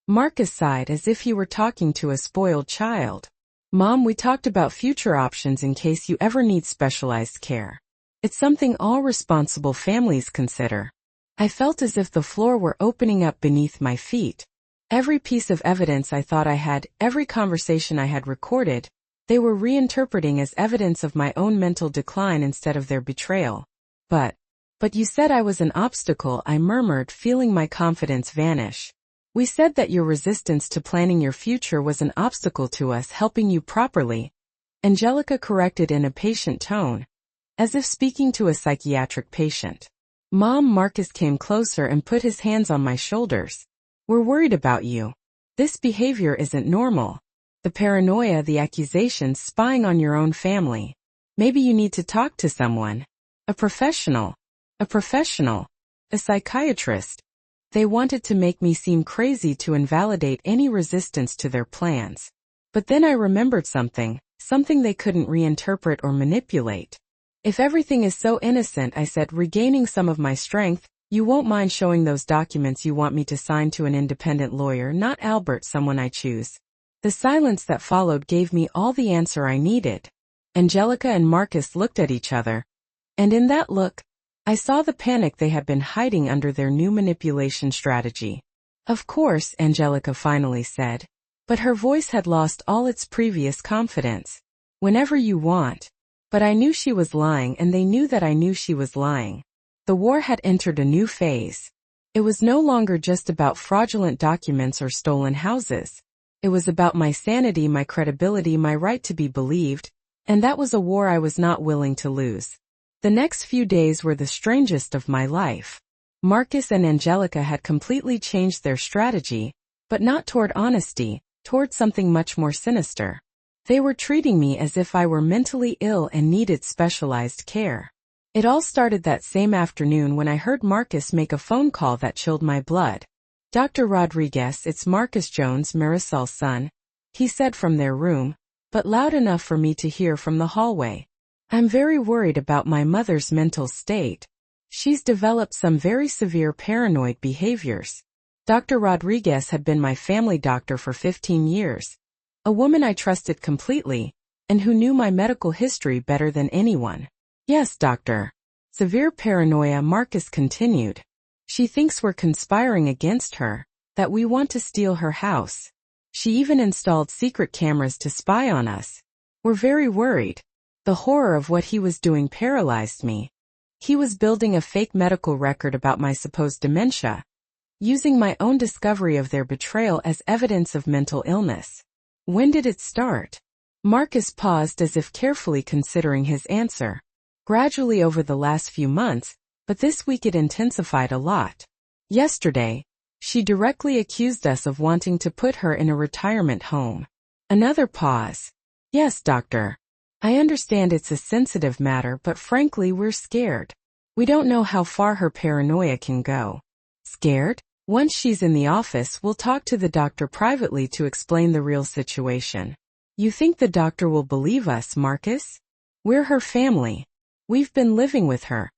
Marcus sighed as if he were talking to a spoiled child. Mom, we talked about future options in case you ever need specialized care. It's something all responsible families consider. I felt as if the floor were opening up beneath my feet. Every piece of evidence I thought I had, every conversation I had recorded, they were reinterpreting as evidence of my own mental decline instead of their betrayal. But you said I was an obstacle, I murmured, feeling my confidence vanish. We said that your resistance to planning your future was an obstacle to us helping you properly. Angelica corrected in a patient tone, as if speaking to a psychiatric patient. Mom, Marcus came closer and put his hands on my shoulders. We're worried about you. This behavior isn't normal. The paranoia, the accusations, spying on your own family. Maybe you need to talk to someone. A professional. A psychiatrist. They wanted to make me seem crazy to invalidate any resistance to their plans. But then I remembered something they couldn't reinterpret or manipulate. If everything is so innocent, I said, regaining some of my strength, you won't mind showing those documents you want me to sign to an independent lawyer, not Albert, someone I choose. The silence that followed gave me all the answer I needed. Angelica and Marcus looked at each other, and in that look, I saw the panic they had been hiding under their new manipulation strategy. Of course, Angelica finally said, but her voice had lost all its previous confidence. Whenever you want. But I knew she was lying, and they knew that I knew she was lying. The war had entered a new phase. It was no longer just about fraudulent documents or stolen houses. It was about my sanity, my credibility, my right to be believed, and that was a war I was not willing to lose. The next few days were the strangest of my life. Marcus and Angelica had completely changed their strategy, but not toward honesty, toward something much more sinister. They were treating me as if I were mentally ill and needed specialized care. It all started that same afternoon when I heard Marcus make a phone call that chilled my blood. "Dr. Rodriguez, it's Marcus Jones, Marisol's son," he said from their room, but loud enough for me to hear from the hallway. "I'm very worried about my mother's mental state. She's developed some very severe paranoid behaviors." Dr. Rodriguez had been my family doctor for 15 years. A woman I trusted completely, and who knew my medical history better than anyone. "Yes, doctor." Severe paranoia, Marcus continued. "She thinks we're conspiring against her, that we want to steal her house. She even installed secret cameras to spy on us. We're very worried." The horror of what he was doing paralyzed me. He was building a fake medical record about my supposed dementia, using my own discovery of their betrayal as evidence of mental illness. When did it start? Marcus paused as if carefully considering his answer. Gradually over the last few months, but this week it intensified a lot. Yesterday, she directly accused us of wanting to put her in a retirement home. Another pause. "Yes, doctor. I understand it's a sensitive matter, but frankly we're scared. We don't know how far her paranoia can go." "Scared? Once she's in the office, we'll talk to the doctor privately to explain the real situation." "You think the doctor will believe us, Marcus? We're her family. We've been living with her,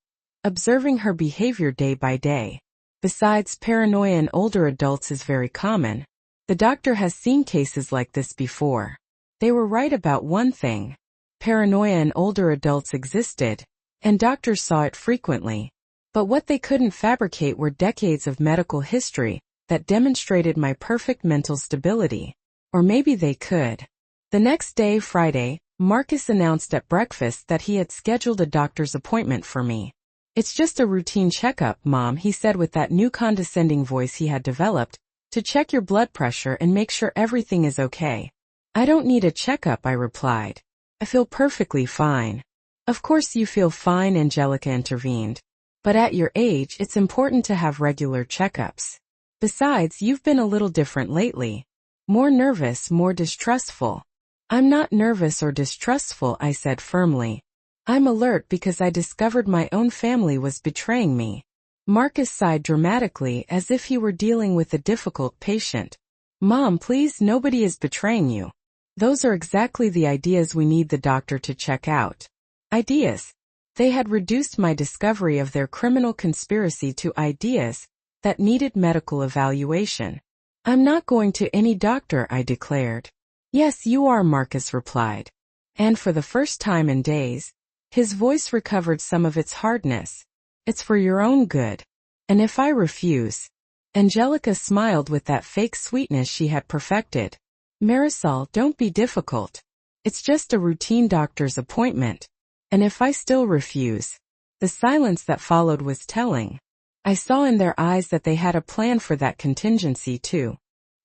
observing her behavior day by day. Besides, paranoia in older adults is very common. The doctor has seen cases like this before." They were right about one thing. Paranoia in older adults existed, and doctors saw it frequently. But what they couldn't fabricate were decades of medical history that demonstrated my perfect mental stability. Or maybe they could. The next day, Friday, Marcus announced at breakfast that he had scheduled a doctor's appointment for me. "It's just a routine checkup, Mom," he said with that new condescending voice he had developed, "to check your blood pressure and make sure everything is okay." "I don't need a checkup," I replied. "I feel perfectly fine." "Of course you feel fine," Angelica intervened. "But at your age, it's important to have regular checkups. Besides, you've been a little different lately. More nervous, more distrustful." "I'm not nervous or distrustful," I said firmly. "I'm alert because I discovered my own family was betraying me." Marcus sighed dramatically as if he were dealing with a difficult patient. "Mom, please, nobody is betraying you. Those are exactly the ideas we need the doctor to check out." Ideas. They had reduced my discovery of their criminal conspiracy to ideas that needed medical evaluation. "I'm not going to any doctor," I declared. "Yes, you are," Marcus replied. And for the first time in days, his voice recovered some of its hardness. "It's for your own good. And if I refuse?" Angelica smiled with that fake sweetness she had perfected. "Marisol, don't be difficult. It's just a routine doctor's appointment. And if I still refuse?" The silence that followed was telling. I saw in their eyes that they had a plan for that contingency too.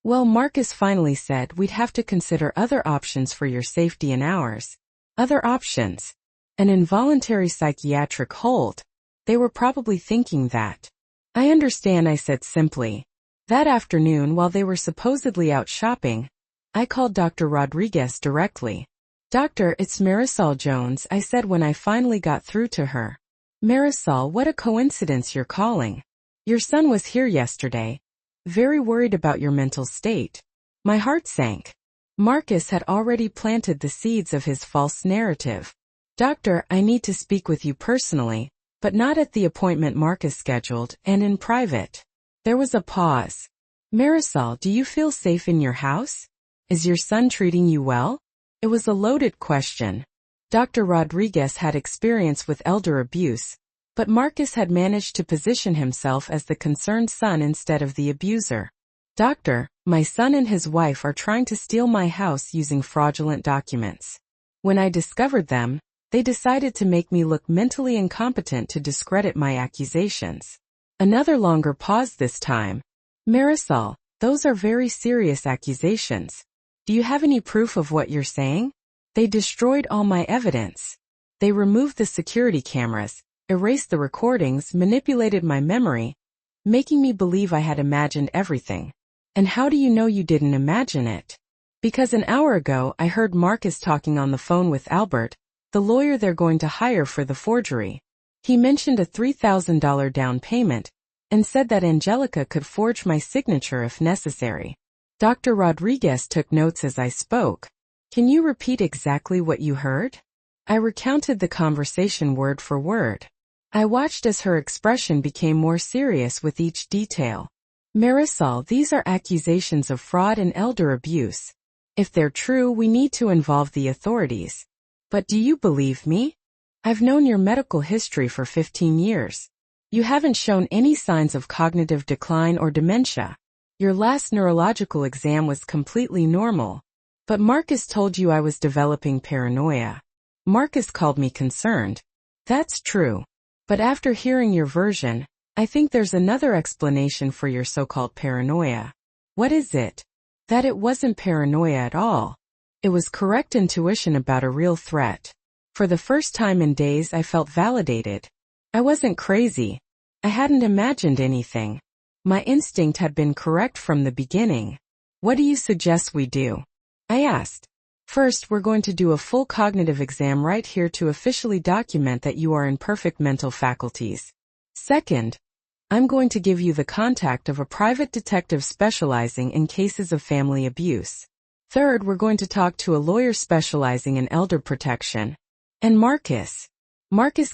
"Well," Marcus finally said, "we'd have to consider other options for your safety and ours." Other options? An involuntary psychiatric hold. They were probably thinking that. "I understand," I said simply. That afternoon, while they were supposedly out shopping, I called Dr. Rodriguez directly. "Doctor, it's Marisol Jones," I said when I finally got through to her. "Marisol, what a coincidence you're calling. Your son was here yesterday. Very worried about your mental state." My heart sank. Marcus had already planted the seeds of his false narrative. "Doctor, I need to speak with you personally, but not at the appointment Marcus scheduled, and in private." There was a pause. "Marisol, do you feel safe in your house? Is your son treating you well?" It was a loaded question. Dr. Rodriguez had experience with elder abuse, But Marcus had managed to position himself as the concerned son instead of the abuser. "Doctor, my son and his wife are trying to steal my house using fraudulent documents. When I discovered them, they decided to make me look mentally incompetent to discredit my accusations." Another longer pause this time. "Marisol, those are very serious accusations. Do you have any proof of what you're saying?" "They destroyed all my evidence. They removed the security cameras, erased the recordings, manipulated my memory, making me believe I had imagined everything." "And how do you know you didn't imagine it?" "Because an hour ago I heard Marcus talking on the phone with Albert, the lawyer they're going to hire for the forgery. He mentioned a $3,000 down payment and said that Angelica could forge my signature if necessary." Dr. Rodriguez took notes as I spoke. "Can you repeat exactly what you heard?" I recounted the conversation word for word. I watched as her expression became more serious with each detail. "Marisol, these are accusations of fraud and elder abuse. If they're true, we need to involve the authorities. But do you believe me? I've known your medical history for 15 years. You haven't shown any signs of cognitive decline or dementia. Your last neurological exam was completely normal. But Marcus told you I was developing paranoia. Marcus called me concerned." "That's true. But after hearing your version, I think there's another explanation for your so-called paranoia." "What is it?" "That it wasn't paranoia at all. It was correct intuition about a real threat. For the first time in days I felt validated. I wasn't crazy. I hadn't imagined anything. My instinct had been correct from the beginning." "What do you suggest we do?" I asked. "First, we're going to do a full cognitive exam right here to officially document that you are in perfect mental faculties. Second, I'm going to give you the contact of a private detective specializing in cases of family abuse. Third, we're going to talk to a lawyer specializing in elder protection. And Marcus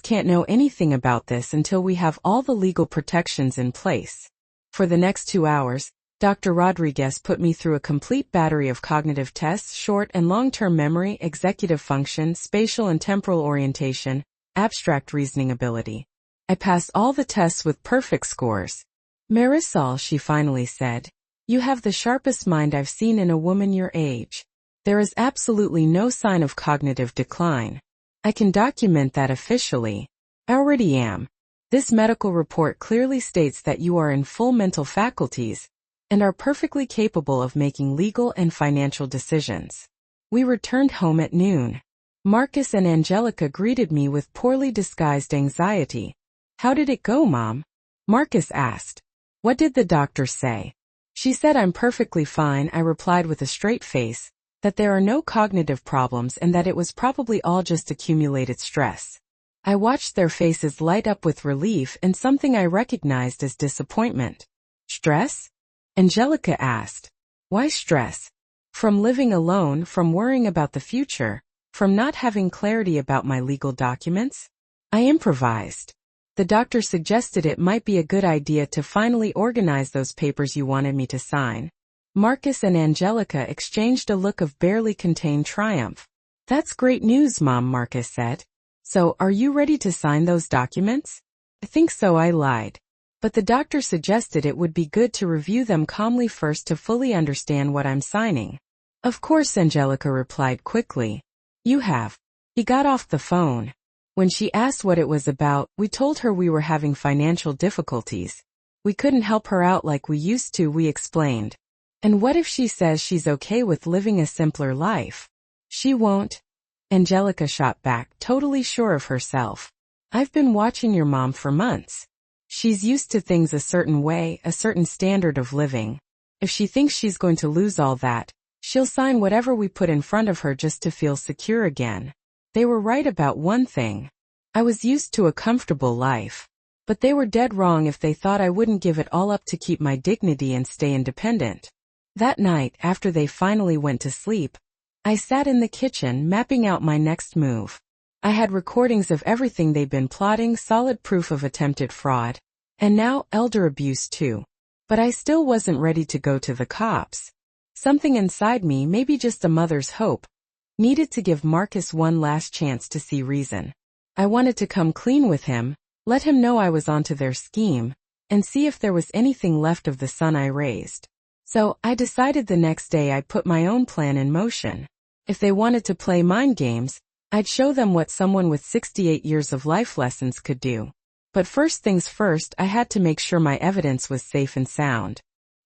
can't know anything about this until we have all the legal protections in place." For the next 2 hours, Dr. Rodriguez put me through a complete battery of cognitive tests: short and long-term memory, executive function, spatial and temporal orientation, abstract reasoning ability. I passed all the tests with perfect scores. "Marisol," she finally said, "you have the sharpest mind I've seen in a woman your age. There is absolutely no sign of cognitive decline. I can document that officially. I already am. This medical report clearly states that you are in full mental faculties and are perfectly capable of making legal and financial decisions." We returned home at noon. Marcus and Angelica greeted me with poorly disguised anxiety. "How did it go, Mom?" Marcus asked. "What did the doctor say?" "She said I'm perfectly fine," I replied with a straight face, "that there are no cognitive problems and that it was probably all just accumulated stress." I watched their faces light up with relief and something I recognized as disappointment. "Stress?" Angelica asked. "Why stress?" "From living alone, from worrying about the future, from not having clarity about my legal documents?" I improvised. "The doctor suggested it might be a good idea to finally organize those papers you wanted me to sign." Marcus and Angelica exchanged a look of barely contained triumph. "That's great news, Mom," Marcus said. "So, are you ready to sign those documents?" "I think so," I lied. "But the doctor suggested it would be good to review them calmly first to fully understand what I'm signing." "Of course," Angelica replied quickly. "You have." He got off the phone. When she asked what it was about, we told her we were having financial difficulties. We couldn't help her out like we used to, we explained. "And what if she says she's okay with living a simpler life?" "She won't." Angelica shot back, totally sure of herself. "I've been watching your mom for months. She's used to things a certain way, a certain standard of living. If she thinks she's going to lose all that, she'll sign whatever we put in front of her just to feel secure again." They were right about one thing. I was used to a comfortable life. But they were dead wrong if they thought I wouldn't give it all up to keep my dignity and stay independent. That night, after they finally went to sleep, I sat in the kitchen mapping out my next move. I had recordings of everything they'd been plotting, solid proof of attempted fraud, and now elder abuse too. But I still wasn't ready to go to the cops. Something inside me, maybe just a mother's hope, needed to give Marcus one last chance to see reason. I wanted to come clean with him, let him know I was onto their scheme, and see if there was anything left of the son I raised. So, I decided the next day I'd put my own plan in motion. If they wanted to play mind games, I'd show them what someone with 68 years of life lessons could do. But first things first, I had to make sure my evidence was safe and sound.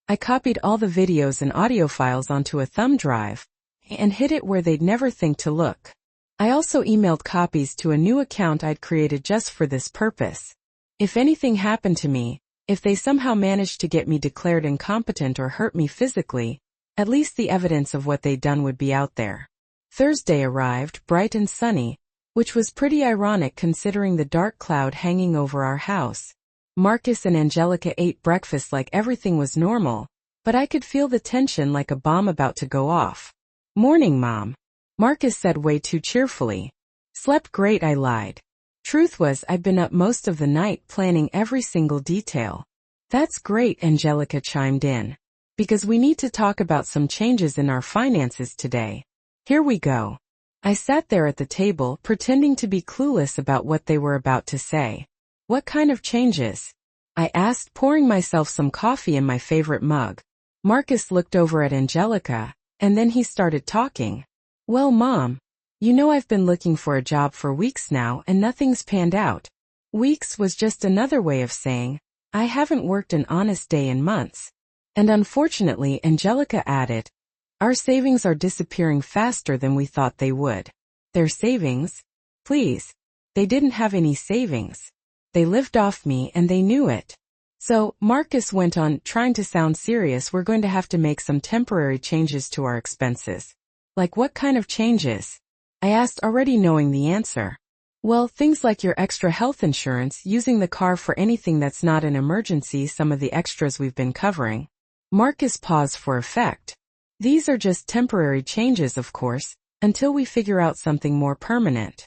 I copied all the videos and audio files onto a thumb drive, and hid it where they'd never think to look. I also emailed copies to a new account I'd created just for this purpose. If anything happened to me, if they somehow managed to get me declared incompetent or hurt me physically, at least the evidence of what they'd done would be out there. Thursday arrived, bright and sunny, which was pretty ironic considering the dark cloud hanging over our house. Marcus and Angelica ate breakfast like everything was normal, but I could feel the tension like a bomb about to go off. "Morning, Mom," Marcus said way too cheerfully. "Slept great," I lied. Truth was, I'd been up most of the night planning every single detail. "That's great," Angelica chimed in, "because we need to talk about some changes in our finances today. Here we go." I sat there at the table, pretending to be clueless about what they were about to say. "What kind of changes?" I asked, pouring myself some coffee in my favorite mug. Marcus looked over at Angelica, and then he started talking. "Well, Mom, you know I've been looking for a job for weeks now and nothing's panned out." Weeks was just another way of saying, I haven't worked an honest day in months. And unfortunately, Angelica added, our savings are disappearing faster than we thought they would. Their savings? Please. They didn't have any savings. They lived off me and they knew it. So, Marcus went on, trying to sound serious. We're going to have to make some temporary changes to our expenses. Like what kind of changes? I asked, already knowing the answer. Well, things like your extra health insurance, using the car for anything that's not an emergency, some of the extras we've been covering. Marcus paused for effect. These are just temporary changes, of course, until we figure out something more permanent.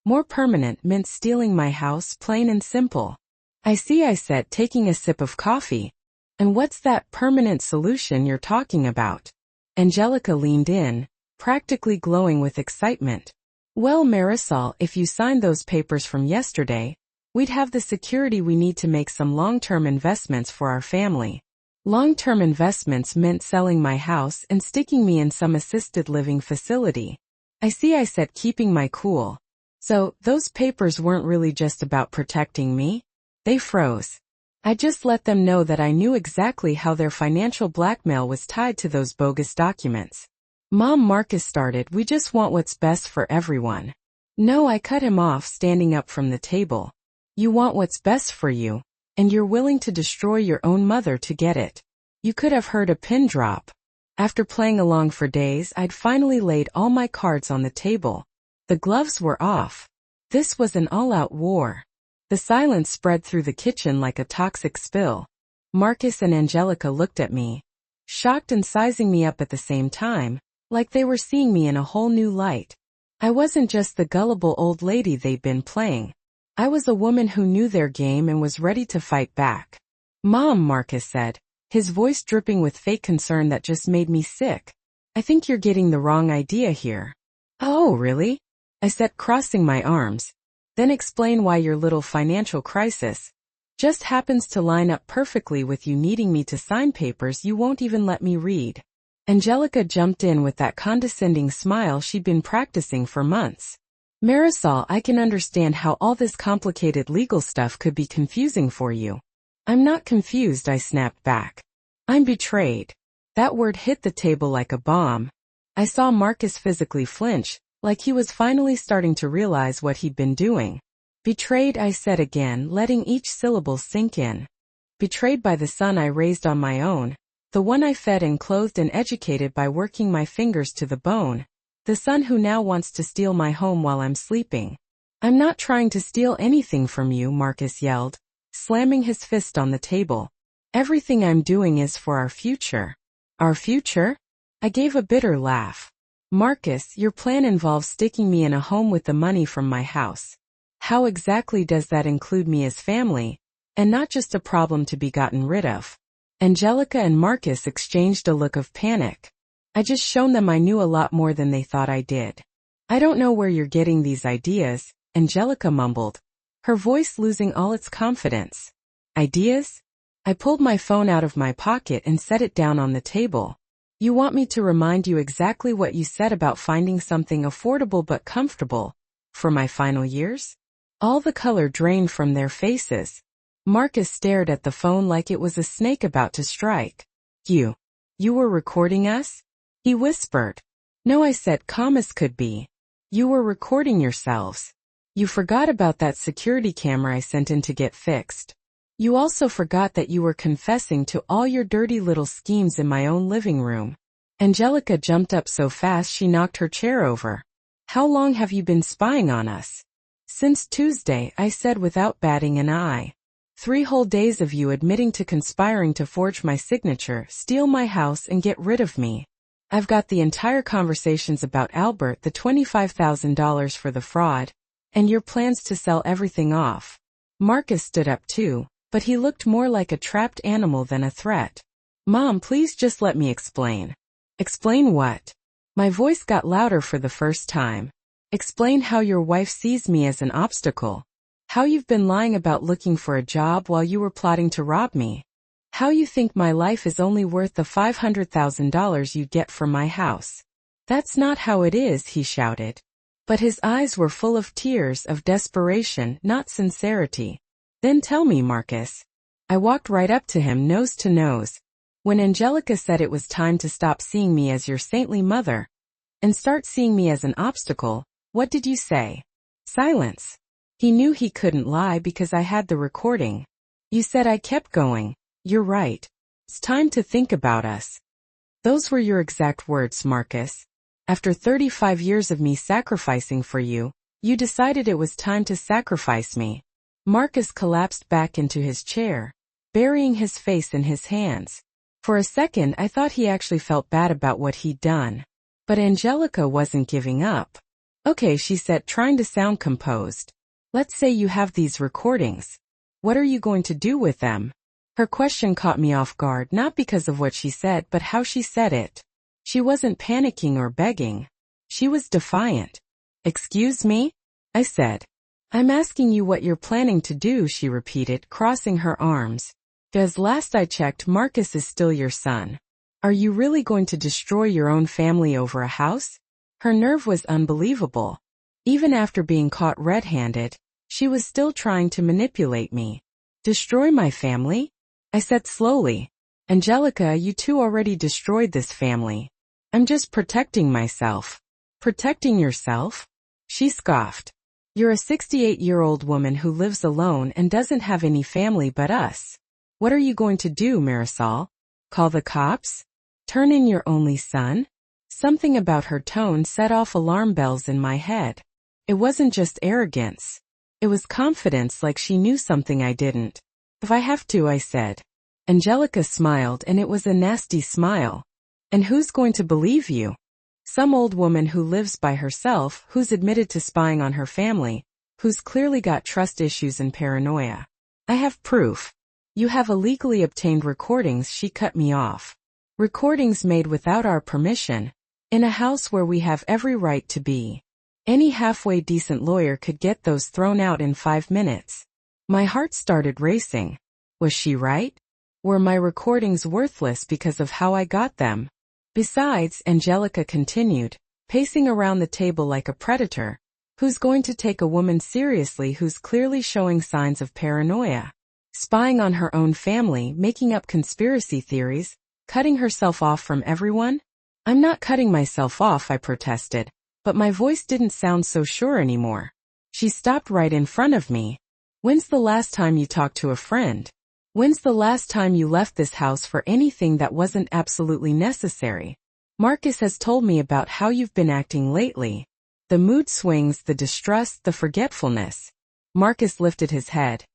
More permanent meant stealing my house, plain and simple. I see, I said, taking a sip of coffee. And what's that permanent solution you're talking about? Angelica leaned in, practically glowing with excitement. Well, Marisol, if you signed those papers from yesterday, we'd have the security we need to make some long-term investments for our family. Long-term investments meant selling my house and sticking me in some assisted living facility. I see, I said, keeping my cool. So, those papers weren't really just about protecting me? They froze. I just let them know that I knew exactly how their financial blackmail was tied to those bogus documents. Mom, Marcus started, we just want what's best for everyone. No, I cut him off, standing up from the table. You want what's best for you, and you're willing to destroy your own mother to get it. You could have heard a pin drop. After playing along for days, I'd finally laid all my cards on the table. The gloves were off. This was an all-out war. The silence spread through the kitchen like a toxic spill. Marcus and Angelica looked at me, shocked and sizing me up at the same time, like they were seeing me in a whole new light. I wasn't just the gullible old lady they'd been playing. I was a woman who knew their game and was ready to fight back. Mom, Marcus said, his voice dripping with fake concern that just made me sick. I think you're getting the wrong idea here. Oh, really? I said, crossing my arms. Then explain why your little financial crisis just happens to line up perfectly with you needing me to sign papers you won't even let me read. Angelica jumped in with that condescending smile she'd been practicing for months. Marisol, I can understand how all this complicated legal stuff could be confusing for you. I'm not confused, I snapped back. I'm betrayed. That word hit the table like a bomb. I saw Marcus physically flinch, like he was finally starting to realize what he'd been doing. Betrayed, I said again, letting each syllable sink in. Betrayed by the son I raised on my own, the one I fed and clothed and educated by working my fingers to the bone, the son who now wants to steal my home while I'm sleeping. I'm not trying to steal anything from you, Marcus yelled, slamming his fist on the table. Everything I'm doing is for our future. Our future? I gave a bitter laugh. Marcus, your plan involves sticking me in a home with the money from my house. How exactly does that include me as family, and not just a problem to be gotten rid of? Angelica and Marcus exchanged a look of panic. I just shown them I knew a lot more than they thought I did. I don't know where you're getting these ideas, Angelica mumbled. her voice losing all its confidence. Ideas? I pulled my phone out of my pocket and set it down on the table. You want me to remind you exactly what you said about finding something affordable but comfortable for my final years? All the color drained from their faces. Marcus stared at the phone like it was a snake about to strike. You were recording us? He whispered. No, I said, calm as could be. You were recording yourselves. You forgot about that security camera I sent in to get fixed. You also forgot that you were confessing to all your dirty little schemes in my own living room. Angelica jumped up so fast she knocked her chair over. How long have you been spying on us? Since Tuesday, I said without batting an eye. 3 whole days of you admitting to conspiring to forge my signature, steal my house and get rid of me. I've got the entire conversations about Albert, the $25,000 for the fraud, and your plans to sell everything off. Marcus stood up too, but he looked more like a trapped animal than a threat. Mom, please just let me explain. Explain what? My voice got louder for the first time. Explain how your wife sees me as an obstacle. How you've been lying about looking for a job while you were plotting to rob me. How you think my life is only worth the $500,000 you'd get from my house. That's not how it is, he shouted. But his eyes were full of tears of desperation, not sincerity. Then tell me, Marcus. I walked right up to him nose to nose. When Angelica said it was time to stop seeing me as your saintly mother and start seeing me as an obstacle, what did you say? Silence. He knew he couldn't lie because I had the recording. You said I kept going. You're right. It's time to think about us. Those were your exact words, Marcus. After 35 years of me sacrificing for you, you decided it was time to sacrifice me. Marcus collapsed back into his chair, burying his face in his hands. For a second I thought he actually felt bad about what he'd done. But Angelica wasn't giving up. Okay, she said, trying to sound composed. Let's say you have these recordings. What are you going to do with them? Her question caught me off guard, not because of what she said but how she said it. She wasn't panicking or begging. She was defiant. Excuse me? I said. I'm asking you what you're planning to do, she repeated, crossing her arms. As last I checked, Marcus is still your son. Are you really going to destroy your own family over a house? Her nerve was unbelievable. Even after being caught red-handed, she was still trying to manipulate me. Destroy my family? I said slowly. Angelica, you two already destroyed this family. I'm just protecting myself. Protecting yourself? She scoffed. You're a 68-year-old woman who lives alone and doesn't have any family but us. What are you going to do, Marisol? Call the cops? Turn in your only son? Something about her tone set off alarm bells in my head. It wasn't just arrogance. It was confidence, like she knew something I didn't. If I have to, I said. Angelica smiled, and it was a nasty smile. And who's going to believe you? Some old woman who lives by herself, who's admitted to spying on her family, who's clearly got trust issues and paranoia. I have proof. You have illegally obtained recordings, she cut me off. Recordings made without our permission, in a house where we have every right to be. Any halfway decent lawyer could get those thrown out in 5 minutes. My heart started racing. Was she right? Were my recordings worthless because of how I got them? Besides, Angelica continued, pacing around the table like a predator. Who's going to take a woman seriously who's clearly showing signs of paranoia? Spying on her own family, making up conspiracy theories, cutting herself off from everyone? I'm not cutting myself off, I protested, but my voice didn't sound so sure anymore. She stopped right in front of me. When's the last time you talked to a friend? When's the last time you left this house for anything that wasn't absolutely necessary? Marcus has told me about how you've been acting lately. The mood swings, the distrust, the forgetfulness. Marcus lifted his head.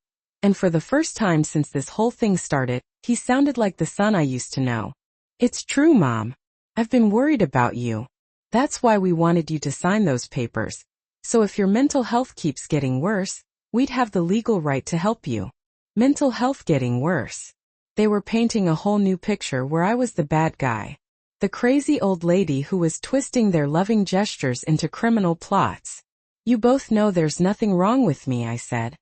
And for the first time since this whole thing started, he sounded like the son I used to know. It's true, Mom. I've been worried about you. That's why we wanted you to sign those papers. So if your mental health keeps getting worse, we'd have the legal right to help you. Mental health getting worse. They were painting a whole new picture where I was the bad guy. The crazy old lady who was twisting their loving gestures into criminal plots. You both know there's nothing wrong with me, I said.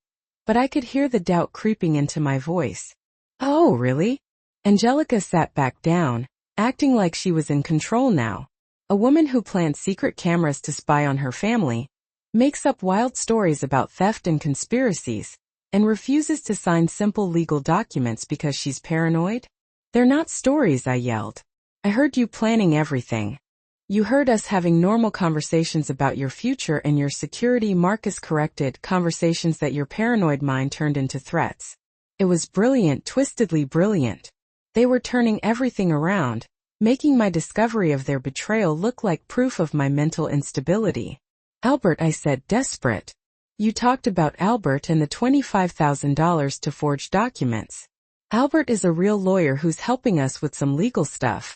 but I could hear the doubt creeping into my voice. Oh, really? Angelica sat back down, acting like she was in control now. A woman who plants secret cameras to spy on her family, makes up wild stories about theft and conspiracies, and refuses to sign simple legal documents because she's paranoid? They're not stories, I yelled. I heard you planning everything. You heard us having normal conversations about your future and your security, Marcus corrected, conversations that your paranoid mind turned into threats. It was brilliant, twistedly brilliant. They were turning everything around, making my discovery of their betrayal look like proof of my mental instability. Albert, I said, desperate. You talked about Albert and the $25,000 to forge documents. Albert is a real lawyer who's helping us with some legal stuff,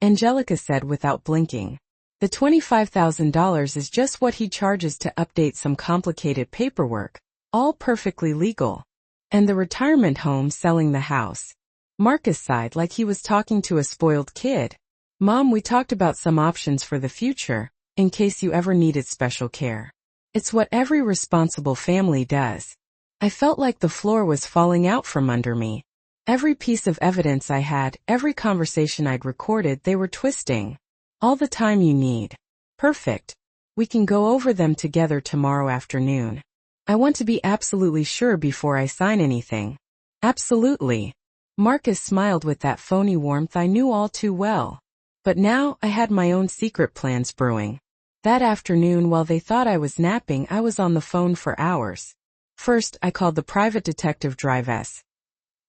Angelica said without blinking. The $25,000 is just what he charges to update some complicated paperwork, all perfectly legal. And the retirement home selling the house. Marcus sighed like he was talking to a spoiled kid. Mom, we talked about some options for the future, in case you ever needed special care. It's what every responsible family does. I felt like the floor was falling out from under me. Every piece of evidence I had, every conversation I'd recorded, they were twisting. All the time you need. Perfect. We can go over them together tomorrow afternoon. I want to be absolutely sure before I sign anything. Absolutely. Marcus smiled with that phony warmth I knew all too well. But now I had my own secret plans brewing. That afternoon, while they thought I was napping, I was on the phone for hours. First, I called the private detective Drives.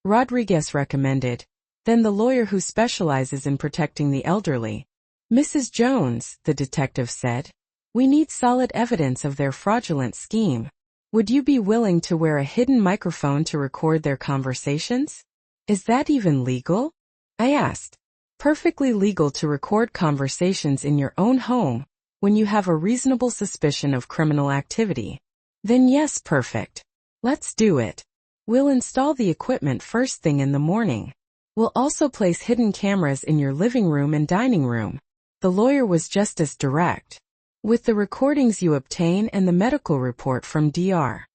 Rodriguez recommended, then the lawyer who specializes in protecting the elderly. Mrs. Jones, the detective said, we need solid evidence of their fraudulent scheme. Would you be willing to wear a hidden microphone to record their conversations? Is that even legal? I asked. Perfectly legal to record conversations in your own home, when you have a reasonable suspicion of criminal activity. Then yes, perfect. Let's do it. We'll install the equipment first thing in the morning. We'll also place hidden cameras in your living room and dining room. The lawyer was just as direct. With the recordings you obtain and the medical report from Dr.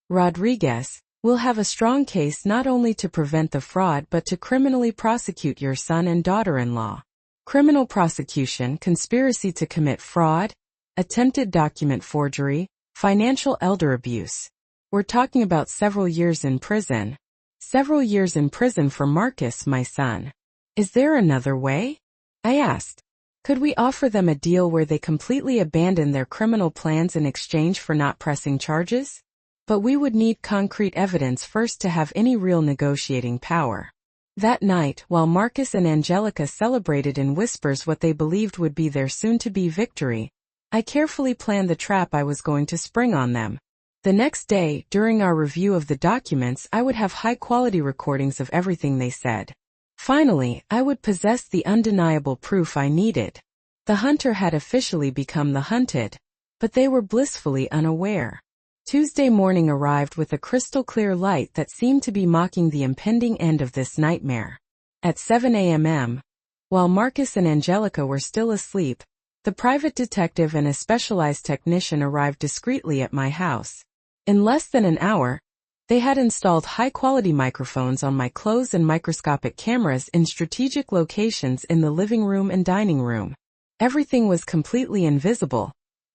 Rodriguez, we'll have a strong case not only to prevent the fraud but to criminally prosecute your son and daughter-in-law. Criminal prosecution, conspiracy to commit fraud, attempted document forgery, financial elder abuse. We're talking about several years in prison. Several years in prison for Marcus, my son. Is there another way? I asked. Could we offer them a deal where they completely abandon their criminal plans in exchange for not pressing charges? But we would need concrete evidence first to have any real negotiating power. That night, while Marcus and Angelica celebrated in whispers what they believed would be their soon-to-be victory, I carefully planned the trap I was going to spring on them. The next day, during our review of the documents, I would have high-quality recordings of everything they said. Finally, I would possess the undeniable proof I needed. The hunter had officially become the hunted, but they were blissfully unaware. Tuesday morning arrived with a crystal-clear light that seemed to be mocking the impending end of this nightmare. At 7 a.m., while Marcus and Angelica were still asleep, the private detective and a specialized technician arrived discreetly at my house. In less than an hour, they had installed high-quality microphones on my clothes and microscopic cameras in strategic locations in the living room and dining room. Everything was completely invisible,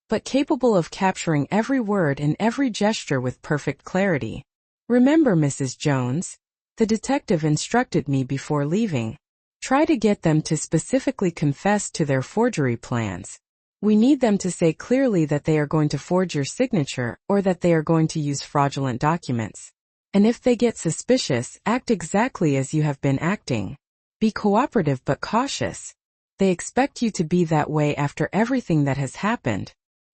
but capable of capturing every word and every gesture with perfect clarity. Remember, Mrs. Jones, the detective instructed me before leaving. Try to get them to specifically confess to their forgery plans. We need them to say clearly that they are going to forge your signature or that they are going to use fraudulent documents. And if they get suspicious, act exactly as you have been acting. Be cooperative but cautious. They expect you to be that way after everything that has happened.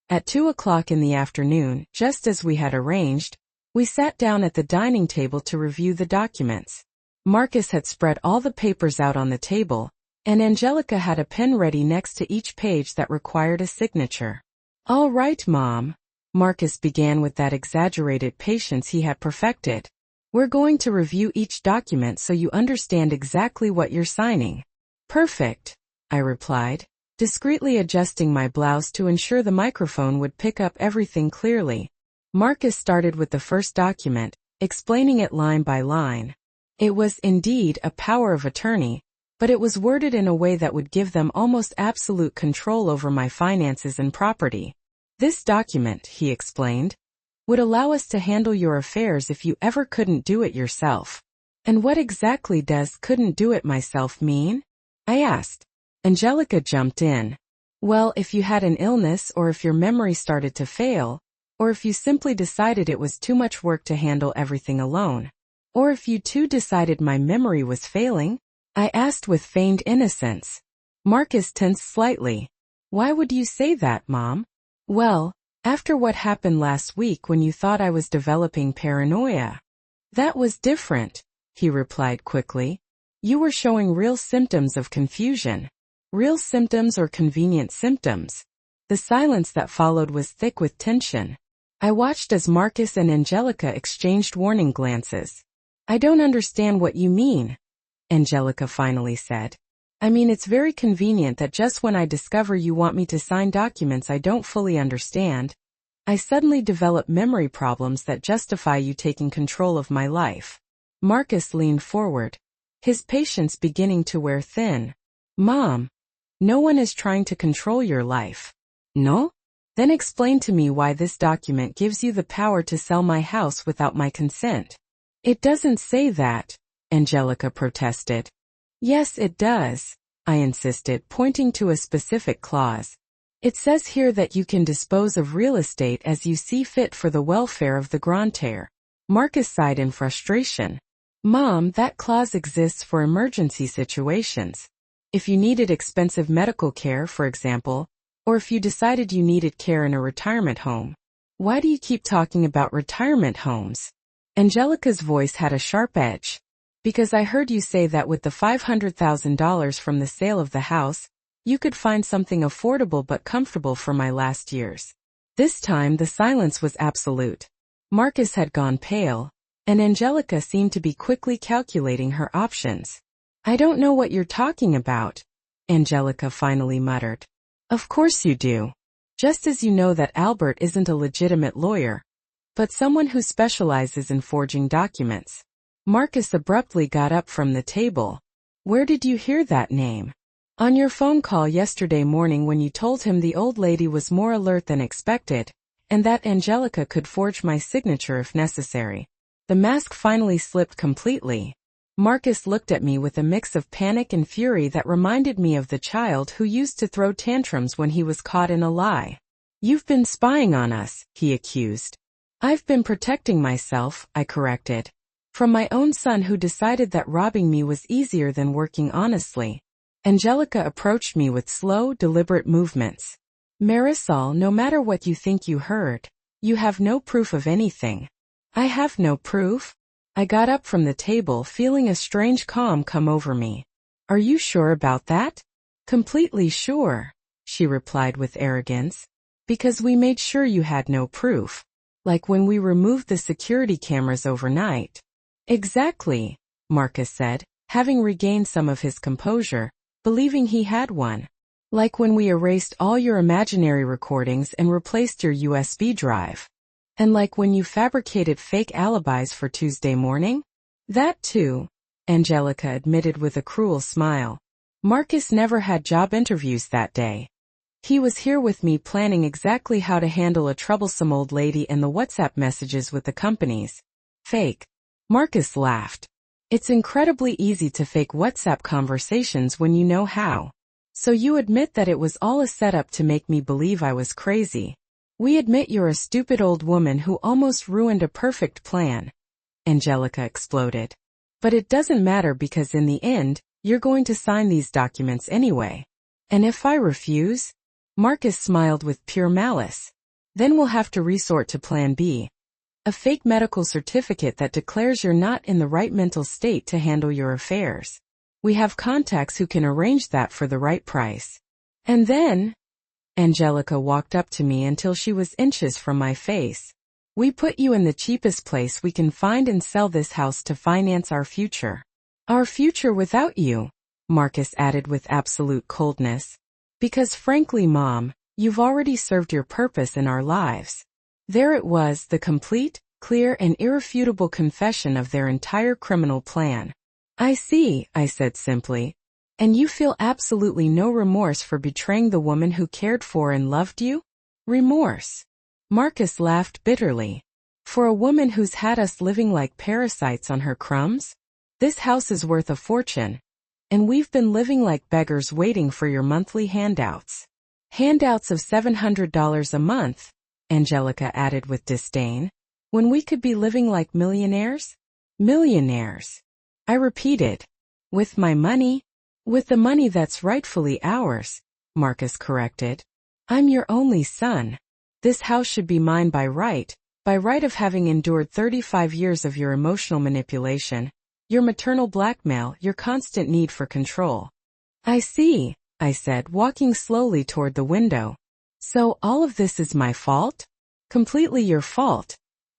At 2 o'clock in the afternoon, just as we had arranged, we sat down at the dining table to review the documents. Marcus had spread all the papers out on the table, and Angelica had a pen ready next to each page that required a signature. All right, Mom, Marcus began with that exaggerated patience he had perfected. We're going to review each document so you understand exactly what you're signing. Perfect, I replied, discreetly adjusting my blouse to ensure the microphone would pick up everything clearly. Marcus started with the first document, explaining it line by line. It was indeed a power of attorney, but it was worded in a way that would give them almost absolute control over my finances and property. This document, he explained, would allow us to handle your affairs if you ever couldn't do it yourself. And what exactly does couldn't do it myself mean? I asked. Angelica jumped in. Well, if you had an illness or if your memory started to fail, or if you simply decided it was too much work to handle everything alone, or if you too decided my memory was failing, I asked with feigned innocence. Marcus tensed slightly. Why would you say that, Mom? Well, after what happened last week when you thought I was developing paranoia. That was different, he replied quickly. You were showing real symptoms of confusion. Real symptoms or convenient symptoms. The silence that followed was thick with tension. I watched as Marcus and Angelica exchanged warning glances. I don't understand what you mean, Angelica finally said. I mean, it's very convenient that just when I discover you want me to sign documents I don't fully understand, I suddenly develop memory problems that justify you taking control of my life. Marcus leaned forward, his patience beginning to wear thin. Mom, no one is trying to control your life. No? Then explain to me why this document gives you the power to sell my house without my consent. It doesn't say that, Angelica protested. Yes, it does, I insisted, pointing to a specific clause. It says here that you can dispose of real estate as you see fit for the welfare of the grantaire. Marcus sighed in frustration. Mom, that clause exists for emergency situations. If you needed expensive medical care, for example, or if you decided you needed care in a retirement home. Why do you keep talking about retirement homes? Angelica's voice had a sharp edge. Because I heard you say that with the $500,000 from the sale of the house, you could find something affordable but comfortable for my last years. This time the silence was absolute. Marcus had gone pale, and Angelica seemed to be quickly calculating her options. I don't know what you're talking about, Angelica finally muttered. Of course you do. Just as you know that Albert isn't a legitimate lawyer, but someone who specializes in forging documents. Marcus abruptly got up from the table. Where did you hear that name? On your phone call yesterday morning when you told him the old lady was more alert than expected, and that Angelica could forge my signature if necessary. The mask finally slipped completely. Marcus looked at me with a mix of panic and fury that reminded me of the child who used to throw tantrums when he was caught in a lie. You've been spying on us, he accused. I've been protecting myself, I corrected. From my own son who decided that robbing me was easier than working honestly. Angelica approached me with slow, deliberate movements. Marisol, no matter what you think you heard, you have no proof of anything. I have no proof? I got up from the table feeling a strange calm come over me. Are you sure about that? Completely sure, she replied with arrogance. Because we made sure you had no proof. Like when we removed the security cameras overnight. Exactly, Marcus said, having regained some of his composure, believing he had one. Like when we erased all your imaginary recordings and replaced your USB drive. And like when you fabricated fake alibis for Tuesday morning? That too, Angelica admitted with a cruel smile. Marcus never had job interviews that day. He was here with me planning exactly how to handle a troublesome old lady and the WhatsApp messages with the companies. Fake. Marcus laughed. It's incredibly easy to fake WhatsApp conversations when you know how. So you admit that it was all a setup to make me believe I was crazy. We admit you're a stupid old woman who almost ruined a perfect plan. Angelica exploded. But it doesn't matter because in the end, you're going to sign these documents anyway. And if I refuse? Marcus smiled with pure malice. Then we'll have to resort to plan B. A fake medical certificate that declares you're not in the right mental state to handle your affairs. We have contacts who can arrange that for the right price. And then, Angelica walked up to me until she was inches from my face. We put you in the cheapest place we can find and sell this house to finance our future. Our future without you, Marcus added with absolute coldness. Because frankly, Mom, you've already served your purpose in our lives. There it was, the complete, clear and irrefutable confession of their entire criminal plan. I see, I said simply. And you feel absolutely no remorse for betraying the woman who cared for and loved you? Remorse? Marcus laughed bitterly. For a woman who's had us living like parasites on her crumbs? This house is worth a fortune. And we've been living like beggars waiting for your monthly handouts. Handouts of $700 a month, Angelica added with disdain. When we could be living like millionaires? Millionaires. I repeated. With my money? With the money that's rightfully ours, Marcus corrected. I'm your only son. This house should be mine by right of having endured 35 years of your emotional manipulation, your maternal blackmail, your constant need for control. I see, I said, walking slowly toward the window. So all of this is my fault? Completely your fault,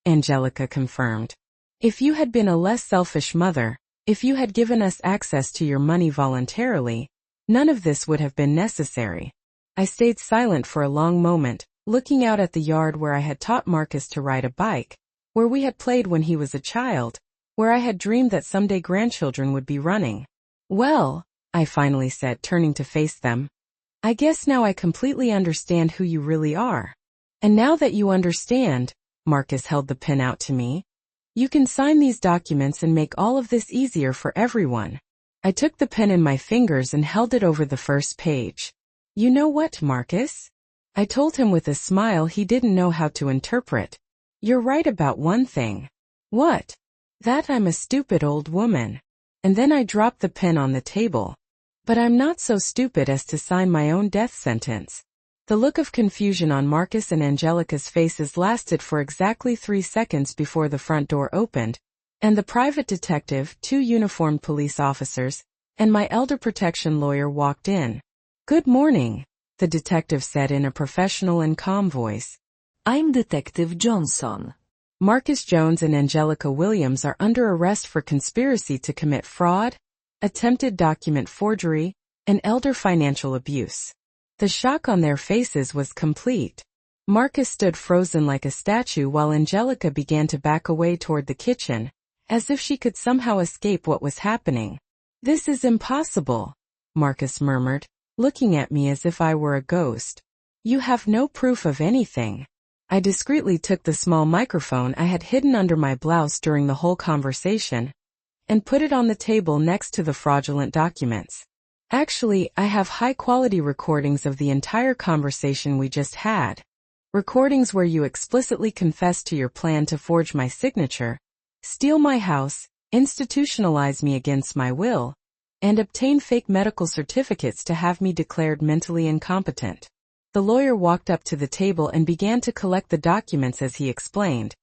Angelica confirmed. If you had been a less selfish mother, if you had given us access to your money voluntarily, none of this would have been necessary. I stayed silent for a long moment, looking out at the yard where I had taught Marcus to ride a bike, where we had played when he was a child, where I had dreamed that someday grandchildren would be running. Well, I finally said, turning to face them. I guess now I completely understand who you really are. And now that you understand, Marcus held the pen out to me, you can sign these documents and make all of this easier for everyone. I took the pen in my fingers and held it over the first page. You know what, Marcus? I told him with a smile he didn't know how to interpret. You're right about one thing. What? That I'm a stupid old woman. And then I dropped the pen on the table. But I'm not so stupid as to sign my own death sentence. The look of confusion on Marcus and Angelica's faces lasted for exactly 3 seconds before the front door opened, and the private detective, 2 uniformed police officers, and my elder protection lawyer walked in. Good morning, the detective said in a professional and calm voice. I'm Detective Johnson. Marcus Jones and Angelica Williams are under arrest for conspiracy to commit fraud, attempted document forgery, and elder financial abuse. The shock on their faces was complete. Marcus stood frozen like a statue while Angelica began to back away toward the kitchen, as if she could somehow escape what was happening. This is impossible, Marcus murmured, looking at me as if I were a ghost. You have no proof of anything. I discreetly took the small microphone I had hidden under my blouse during the whole conversation, and put it on the table next to the fraudulent documents. Actually, I have high-quality recordings of the entire conversation we just had. Recordings where you explicitly confessed to your plan to forge my signature, steal my house, institutionalize me against my will, and obtain fake medical certificates to have me declared mentally incompetent. The lawyer walked up to the table and began to collect the documents as he explained.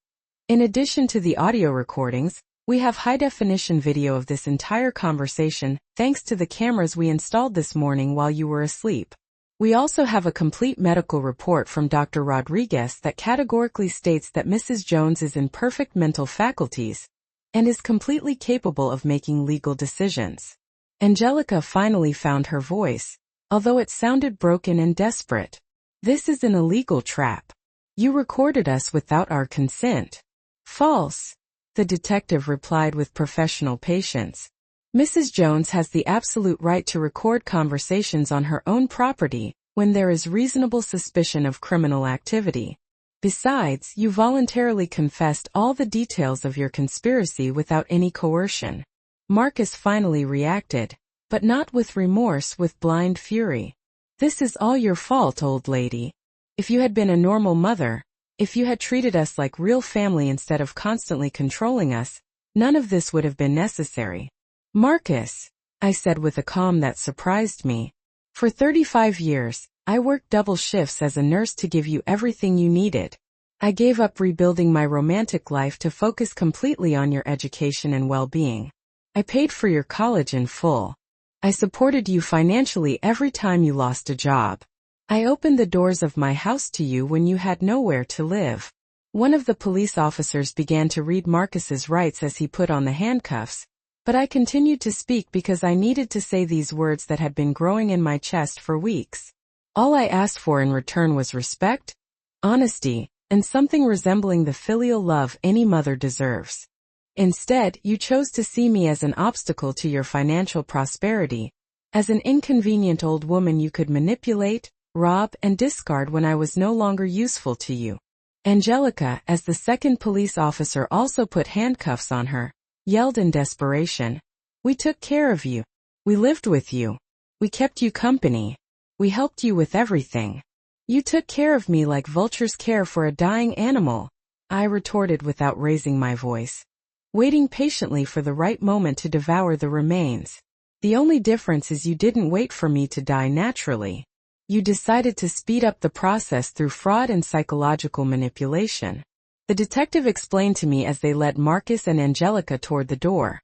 In addition to the audio recordings, we have high-definition video of this entire conversation, thanks to the cameras we installed this morning while you were asleep. We also have a complete medical report from Dr. Rodriguez that categorically states that Mrs. Jones is in perfect mental faculties and is completely capable of making legal decisions. Angelica finally found her voice, although it sounded broken and desperate. This is an illegal trap. You recorded us without our consent. False. The detective replied with professional patience. Mrs. Jones has the absolute right to record conversations on her own property when there is reasonable suspicion of criminal activity. Besides, you voluntarily confessed all the details of your conspiracy without any coercion. Marcus finally reacted, but not with remorse, with blind fury. This is all your fault, old lady. If you had been a normal mother, if you had treated us like real family instead of constantly controlling us, none of this would have been necessary. Marcus, I said with a calm that surprised me. For 35 years, I worked double shifts as a nurse to give you everything you needed. I gave up rebuilding my romantic life to focus completely on your education and well-being. I paid for your college in full. I supported you financially every time you lost a job. I opened the doors of my house to you when you had nowhere to live. One of the police officers began to read Marcus's rights as he put on the handcuffs, but I continued to speak because I needed to say these words that had been growing in my chest for weeks. All I asked for in return was respect, honesty, and something resembling the filial love any mother deserves. Instead, you chose to see me as an obstacle to your financial prosperity, as an inconvenient old woman you could manipulate, rob, and discard when I was no longer useful to you. Angelica, as the second police officer also put handcuffs on her, yelled in desperation, "We took care of you. We lived with you. We kept you company. We helped you with everything. You took care of me like vultures care for a dying animal," I retorted without raising my voice, waiting patiently for the right moment to devour the remains. "The only difference is you didn't wait for me to die naturally. You decided to speed up the process through fraud and psychological manipulation," the detective explained to me as they led Marcus and Angelica toward the door.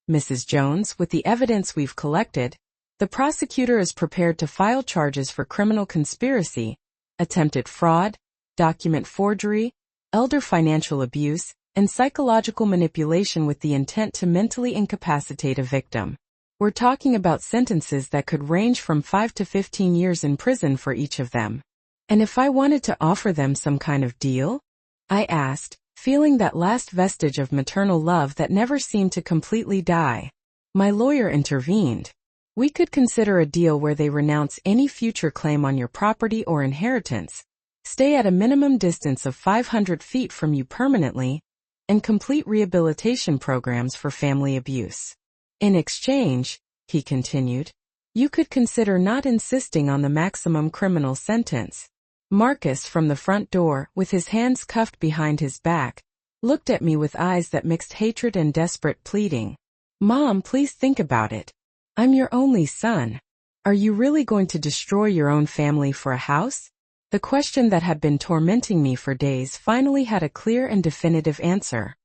"Mrs. Jones, with the evidence we've collected, the prosecutor is prepared to file charges for criminal conspiracy, attempted fraud, document forgery, elder financial abuse, and psychological manipulation with the intent to mentally incapacitate a victim. We're talking about sentences that could range from 5 to 15 years in prison for each of them." "And if I wanted to offer them some kind of deal?" I asked, feeling that last vestige of maternal love that never seemed to completely die. My lawyer intervened. "We could consider a deal where they renounce any future claim on your property or inheritance, stay at a minimum distance of 500 feet from you permanently, and complete rehabilitation programs for family abuse. In exchange," he continued, "you could consider not insisting on the maximum criminal sentence." Marcus, from the front door, with his hands cuffed behind his back, looked at me with eyes that mixed hatred and desperate pleading. "Mom, please think about it. I'm your only son. Are you really going to destroy your own family for a house?" The question that had been tormenting me for days finally had a clear and definitive answer.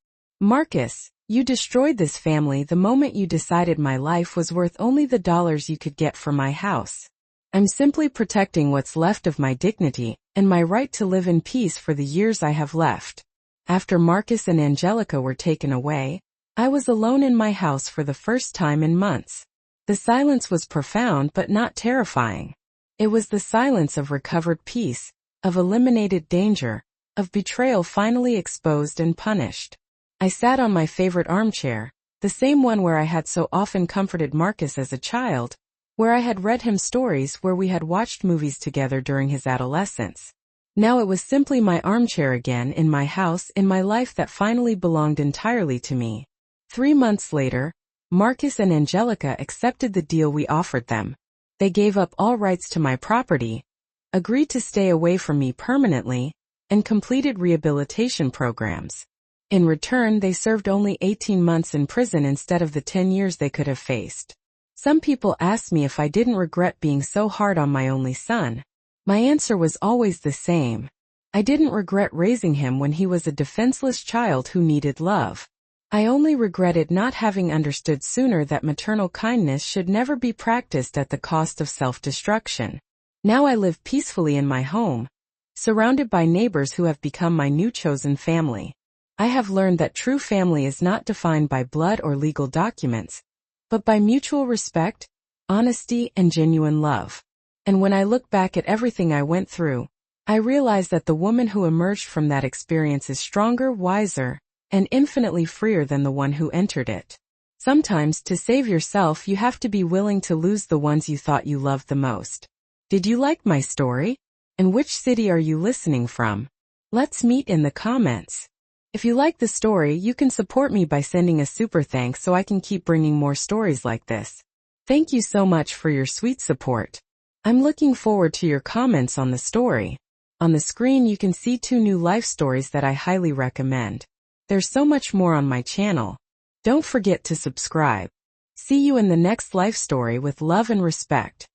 "Marcus, you destroyed this family the moment you decided my life was worth only the dollars you could get for my house. I'm simply protecting what's left of my dignity and my right to live in peace for the years I have left." After Marcus and Angelica were taken away, I was alone in my house for the first time in months. The silence was profound but not terrifying. It was the silence of recovered peace, of eliminated danger, of betrayal finally exposed and punished. I sat on my favorite armchair, the same one where I had so often comforted Marcus as a child, where I had read him stories, where we had watched movies together during his adolescence. Now it was simply my armchair again, in my house, in my life that finally belonged entirely to me. 3 months later, Marcus and Angelica accepted the deal we offered them. They gave up all rights to my property, agreed to stay away from me permanently, and completed rehabilitation programs. In return, they served only 18 months in prison instead of the 10 years they could have faced. Some people asked me if I didn't regret being so hard on my only son. My answer was always the same. I didn't regret raising him when he was a defenseless child who needed love. I only regretted not having understood sooner that maternal kindness should never be practiced at the cost of self-destruction. Now I live peacefully in my home, surrounded by neighbors who have become my new chosen family. I have learned that true family is not defined by blood or legal documents, but by mutual respect, honesty, and genuine love. And when I look back at everything I went through, I realize that the woman who emerged from that experience is stronger, wiser, and infinitely freer than the one who entered it. Sometimes, to save yourself, you have to be willing to lose the ones you thought you loved the most. Did you like my story? And which city are you listening from? Let's meet in the comments. If you like the story, you can support me by sending a super thanks so I can keep bringing more stories like this. Thank you so much for your sweet support. I'm looking forward to your comments on the story. On the screen you can see 2 new life stories that I highly recommend. There's so much more on my channel. Don't forget to subscribe. See you in the next life story with love and respect.